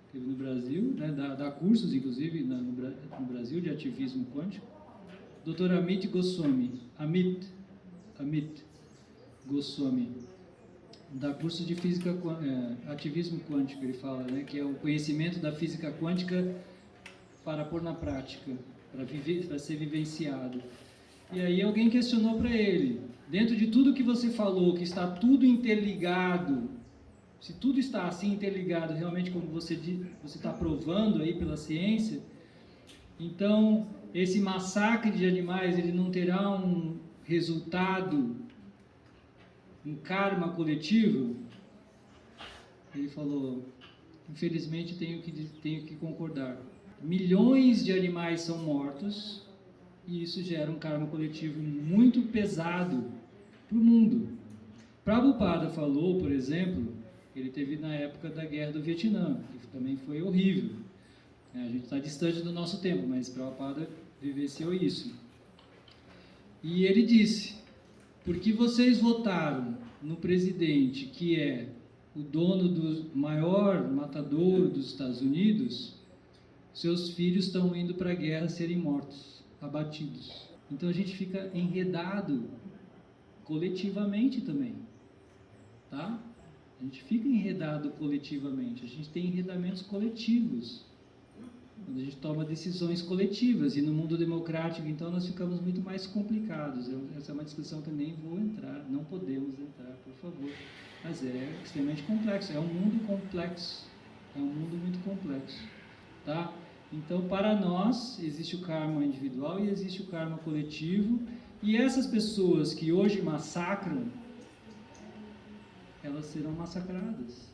que teve no Brasil, né, dá cursos, inclusive, no Brasil, de ativismo quântico. Dr. Amit Goswami, Amit Goswami, dá curso de física, ativismo quântico, ele fala, né, que é o conhecimento da física quântica para pôr na prática, para ser vivenciado. E aí alguém questionou para ele, dentro de tudo que você falou, que está tudo interligado, se tudo está assim interligado, realmente como você está provando aí pela ciência, então esse massacre de animais, ele não terá um resultado, um karma coletivo? Ele falou, infelizmente tenho que concordar. Milhões de animais são mortos e isso gera um karma coletivo muito pesado para o mundo. Prabhupada falou, por exemplo, ele teve na época da Guerra do Vietnã, que também foi horrível. A gente está distante do nosso tempo, mas Prabhupada vivenciou isso. E ele disse, porque vocês votaram no presidente que é o dono do maior matadouro dos Estados Unidos, seus filhos estão indo para a guerra serem mortos, abatidos. Então a gente fica enredado coletivamente também, tá? A gente fica enredado coletivamente, a gente tem enredamentos coletivos, quando a gente toma decisões coletivas, e no mundo democrático, então, nós ficamos muito mais complicados. Essa é uma discussão que eu nem vou entrar, não podemos entrar, por favor. Mas é extremamente complexo, é um mundo complexo, é um mundo muito complexo, tá? Então, para nós, existe o karma individual e existe o karma coletivo, e essas pessoas que hoje massacram, elas serão massacradas.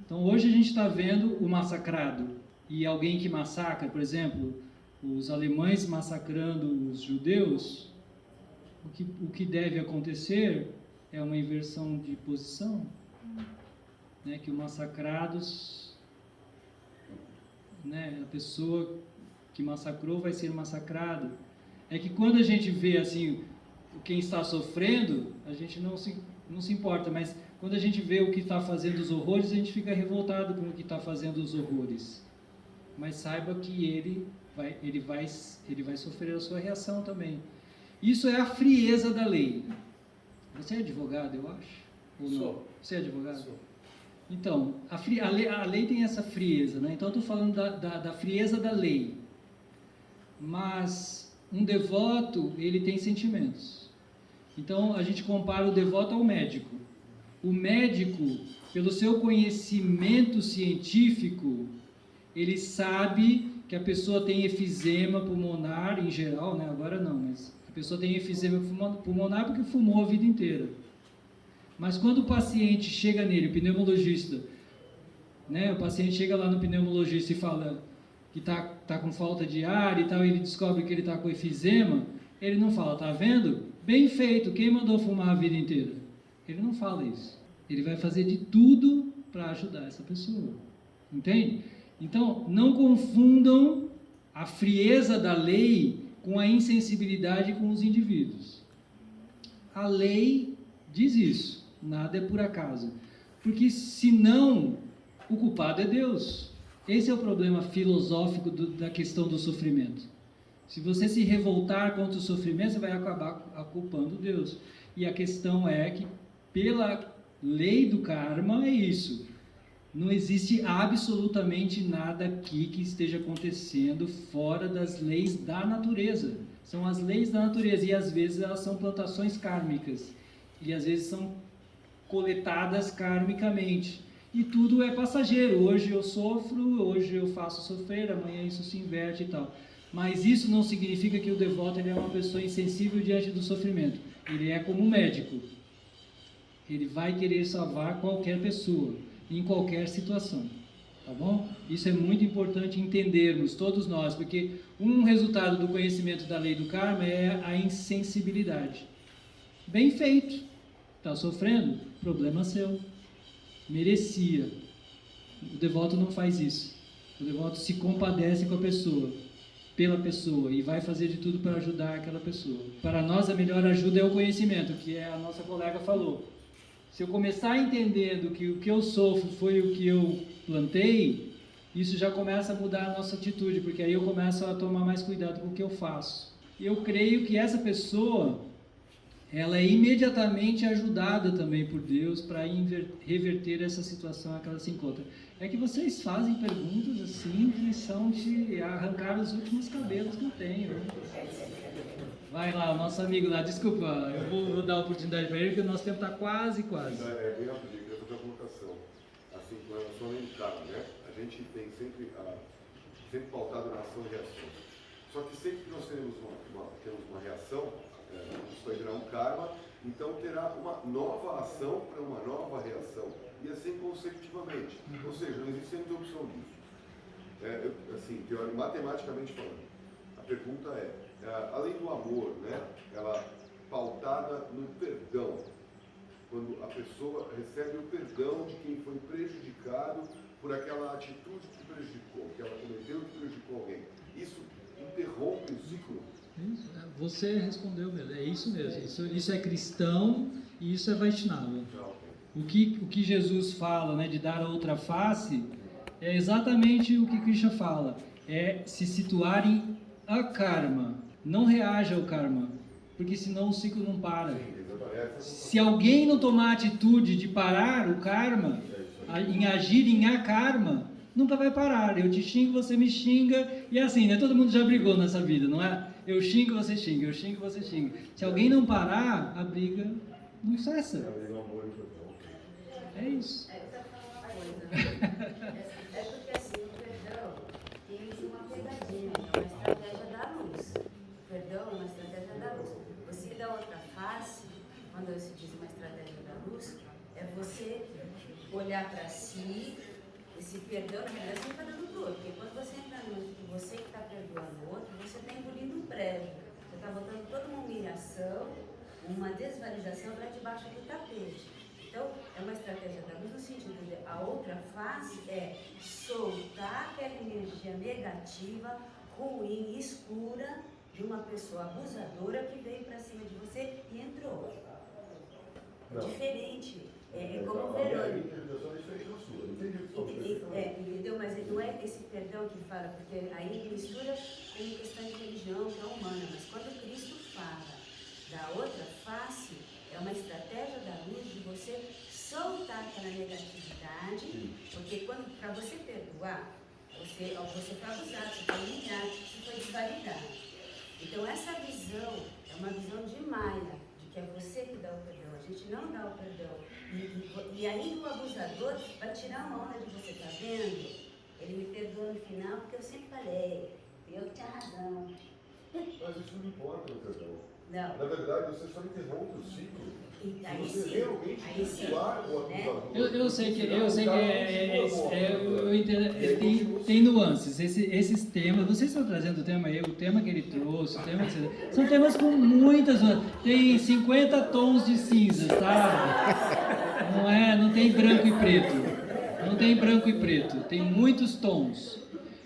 Então, hoje a gente está vendo o massacrado, e alguém que massacra, por exemplo, os alemães massacrando os judeus, o que deve acontecer é uma inversão de posição, né, que os massacrados, né, a pessoa que massacrou vai ser massacrada. É que quando a gente vê assim quem está sofrendo, a gente não se importa, mas quando a gente vê o que está fazendo os horrores, a gente fica revoltado com o que está fazendo os horrores. Mas saiba que ele vai sofrer a sua reação também. Isso é a frieza da lei. Você é advogado, eu acho? Ou não? Sou. Você é advogado? Sou. Então, a lei tem essa frieza, né? Então, eu estou falando da frieza da lei. Mas um devoto, ele tem sentimentos. Então, a gente compara o devoto ao médico. O médico, pelo seu conhecimento científico, ele sabe que a pessoa tem efizema pulmonar, em geral, né? Agora não, mas a pessoa tem efizema pulmonar porque fumou a vida inteira. Mas quando o paciente chega nele, o pneumologista, né? O paciente chega lá no pneumologista e fala que tá com falta de ar e tal, ele descobre que ele está com efizema, ele não fala, tá vendo? Bem feito, quem mandou fumar a vida inteira? Ele não fala isso. Ele vai fazer de tudo para ajudar essa pessoa. Entende? Então, não confundam a frieza da lei com a insensibilidade com os indivíduos. A lei diz isso, nada é por acaso. Porque senão, o culpado é Deus. Esse é o problema filosófico da questão do sofrimento. Se você se revoltar contra o sofrimento, você vai acabar culpando Deus. E a questão é que, pela lei do karma, é isso. Não existe absolutamente nada aqui que esteja acontecendo fora das leis da natureza. São as leis da natureza e às vezes elas são plantações kármicas. E às vezes são coletadas karmicamente. E tudo é passageiro. Hoje eu sofro, hoje eu faço sofrer, amanhã isso se inverte e tal. Mas isso não significa que o devoto ele é uma pessoa insensível diante do sofrimento. Ele é como um médico. Ele vai querer salvar qualquer pessoa, em qualquer situação. Tá bom? Isso é muito importante entendermos, todos nós, porque um resultado do conhecimento da lei do karma é a insensibilidade. Bem feito. Está sofrendo? Problema seu. Merecia. O devoto não faz isso. O devoto se compadece com a pessoa, pela pessoa, e vai fazer de tudo para ajudar aquela pessoa. Para nós, a melhor ajuda é o conhecimento, que a nossa colega falou. Se eu começar entendendo que o que eu sofro foi o que eu plantei, isso já começa a mudar a nossa atitude, porque aí eu começo a tomar mais cuidado com o que eu faço. Eu creio que essa pessoa, ela é imediatamente ajudada também por Deus para reverter essa situação que ela se encontra. É que vocês fazem perguntas assim que são de arrancar os últimos cabelos que eu tenho. Vai lá, o nosso amigo lá, desculpa, eu vou dar a oportunidade para ele, porque o nosso tempo está quase. É bem rapidinho, eu queria fazer uma colocação. Assim, com relação ao mercado, né? A gente tem sempre pautado na ação e reação. Só que sempre que nós temos uma reação, isso vai gerar um karma, então terá uma nova ação para uma nova reação, e assim consecutivamente. Ou seja, não existe sempre opção disso. Assim, matematicamente falando, a pergunta além do amor, né, ela pautada no perdão, quando a pessoa recebe o perdão de quem foi prejudicado por aquela atitude que prejudicou, que ela cometeu que prejudicou alguém, isso interrompe o ciclo. Você respondeu mesmo, é isso mesmo. Isso é cristão e isso é Vaishnava. O que Jesus fala, né, de dar a outra face, é exatamente o que Krishna fala. É se situar em akarma. Não reaja ao karma, porque senão o ciclo não para. Se alguém não tomar a atitude de parar o karma, em agir em akarma, nunca vai parar. Eu te xingo, você me xinga, e é assim, né? Todo mundo já brigou nessa vida, não é? Eu xingo, você xinga, eu xingo, você xinga. Se alguém não parar, a briga não cessa. É isso. É porque assim, o perdão tem uma pegadinha, é uma estratégia da luz. O perdão é uma estratégia da luz. Você dá outra face, quando se diz uma estratégia da luz, é você olhar para si, esse perdão, você está dando do outro. Porque quando você entra no que você que está perdoando o outro, você está engolindo um prédio. Você está botando toda uma humilhação, uma desvalidação para debaixo do tapete. Então, é uma estratégia da luz no sentido de a outra face é soltar aquela energia negativa, ruim, escura de uma pessoa abusadora que veio para cima de você e entrou. É diferente. É como Verônica. Entendeu? Mas não é esse perdão que fala, porque aí mistura com questão de religião que é humana. Mas quando Cristo fala da a outra face é uma estratégia da luz de você soltar aquela negatividade, porque para você perdoar, você foi abusado, você foi humilhado, você foi desvalidado. Então essa visão é uma visão de Maia, de que é você que dá o perdão, a gente não dá o perdão. E aí o abusador vai tirar uma onda de você, tá vendo? Ele me perdoa no final porque eu sempre falei, eu tinha razão. Mas isso não importa, perdão. Não. Na verdade, você só interrompe o ciclo. Aí Se você sim, realmente aí sim, perdoar o né? abusador... Eu sei que eu entendo, tem nuances. Esses temas, vocês estão trazendo o tema aí, o tema que ele trouxe, o tema que são temas com muitas nuances. Tem 50 tons de cinza, tá? Não tem branco e preto. Não tem branco e preto. Tem muitos tons.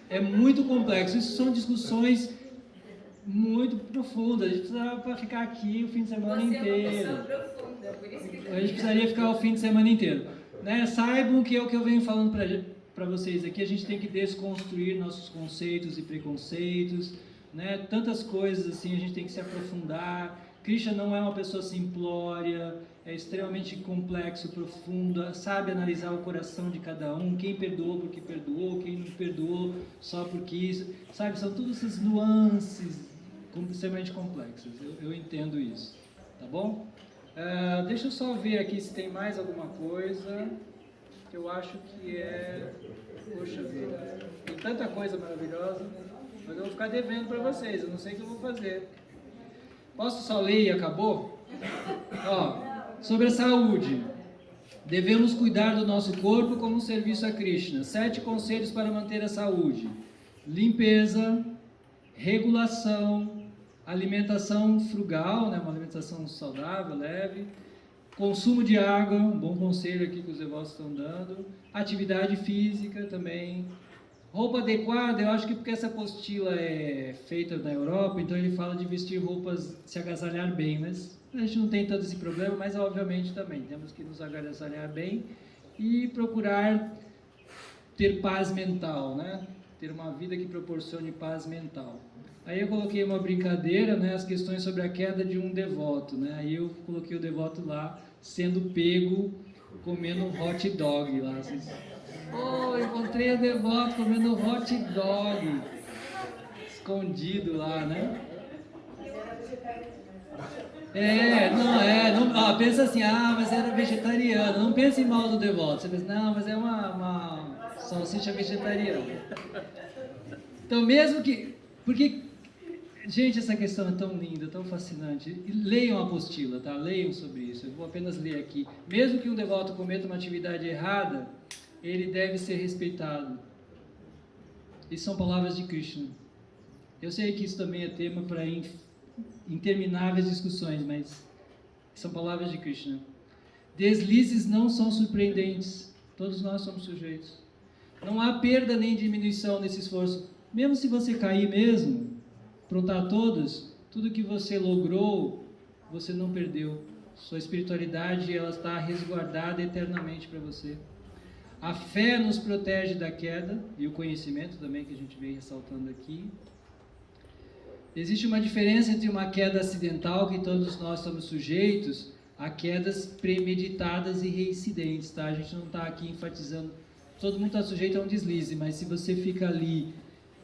É muito complexo. Isso são discussões muito profundas. A gente precisava para ficar aqui o fim de semana inteiro. Você é uma pessoa profunda, por isso que... A gente precisaria ficar o fim de semana inteiro. Né? Saibam que é o que eu venho falando para vocês aqui. A gente tem que desconstruir nossos conceitos e preconceitos. Né? Tantas coisas assim, a gente tem que se aprofundar. Krishna não é uma pessoa simplória, é extremamente complexo, profundo, sabe analisar o coração de cada um, quem perdoou porque perdoou, quem não perdoou só porque isso, sabe? São todas essas nuances extremamente complexas, eu entendo isso, tá bom? Deixa eu só ver aqui se tem mais alguma coisa, que eu acho que é... Poxa vida, tem tanta coisa maravilhosa, mas eu vou ficar devendo para vocês, eu não sei o que eu vou fazer. Posso só ler e acabou? Ó, sobre a saúde. Devemos cuidar do nosso corpo como um serviço a Krishna. 7 conselhos para manter a saúde. Limpeza, regulação, alimentação frugal, né, uma alimentação saudável, leve, consumo de água, um bom conselho aqui que os devotos estão dando, atividade física também, roupa adequada, eu acho que porque essa apostila é feita na Europa, então ele fala de vestir roupas, se agasalhar bem, mas a gente não tem tanto esse problema, mas obviamente também temos que nos agasalhar bem e procurar ter paz mental, né? Ter uma vida que proporcione paz mental. Aí eu coloquei uma brincadeira, né? As questões sobre a queda de um devoto, né? Aí eu coloquei o devoto lá sendo pego comendo um hot dog lá. Encontrei o devoto comendo hot dog escondido lá, né? Pensa assim, mas era vegetariano. Não pense mal do devoto. Você pensa, não, mas é uma salsicha vegetariana. Então, mesmo que... Porque, gente, essa questão é tão linda, tão fascinante. Leiam a apostila, tá? Leiam sobre isso. Eu vou apenas ler aqui. Mesmo que um devoto cometa uma atividade errada, ele deve ser respeitado. E são palavras de Krishna. Eu sei que isso também é tema para intermináveis discussões, mas são palavras de Krishna. Deslizes não são surpreendentes. Todos nós somos sujeitos. Não há perda nem diminuição nesse esforço. Mesmo se você cair mesmo, aprontar todas, tudo que você logrou, você não perdeu. Sua espiritualidade, ela está resguardada eternamente para você. A fé nos protege da queda, e o conhecimento também, que a gente vem ressaltando aqui. Existe uma diferença entre uma queda acidental, que todos nós estamos sujeitos, a quedas premeditadas e reincidentes, tá? A gente não está aqui enfatizando, todo mundo está sujeito a um deslize, mas se você fica ali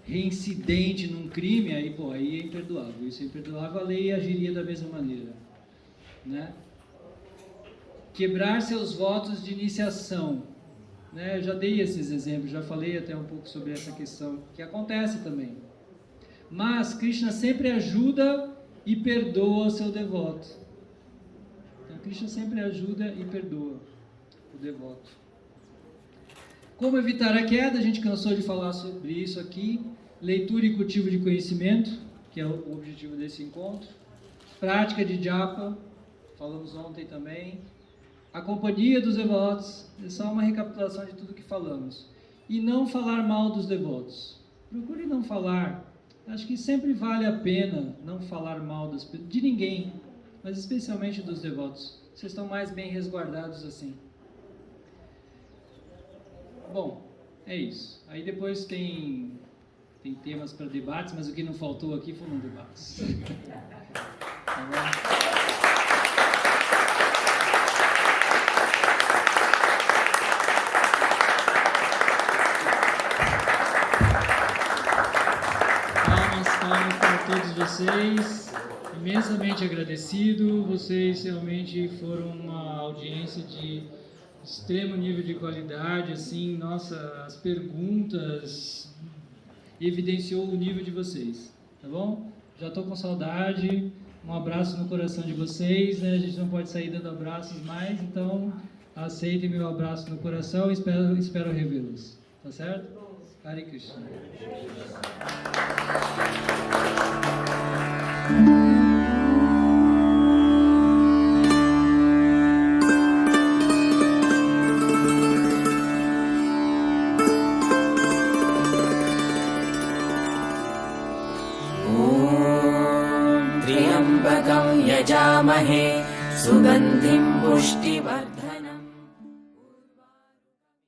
reincidente num crime, aí é imperdoável. Isso é imperdoável, a lei agiria da mesma maneira, né? Quebrar seus votos de iniciação. Né, eu já dei esses exemplos, já falei até um pouco sobre essa questão, que acontece também. Mas Krishna sempre ajuda e perdoa o seu devoto. Então, Krishna sempre ajuda e perdoa o devoto. Como evitar a queda? A gente cansou de falar sobre isso aqui. Leitura e cultivo de conhecimento, que é o objetivo desse encontro. Prática de japa, falamos ontem também. A companhia dos devotos, é só uma recapitulação de tudo que falamos. E não falar mal dos devotos. Procure não falar. Acho que sempre vale a pena não falar mal de ninguém, mas especialmente dos devotos. Vocês estão mais bem resguardados assim. Bom, é isso. Aí depois tem temas para debates, mas o que não faltou aqui foram debates. Tá bom? vocês, imensamente agradecido. Vocês realmente foram uma audiência de extremo nível de qualidade, assim, nossa, as perguntas evidenciou o nível de vocês, tá bom? Já estou com saudade, um abraço no coração de vocês, né? A gente não pode sair dando abraços mais, então aceitem meu abraço no coração e espero revê-los, tá certo? Hare Krishna. त्र्यम्बकं यजामहे सुगन्धिं पुष्टिवर्धनम्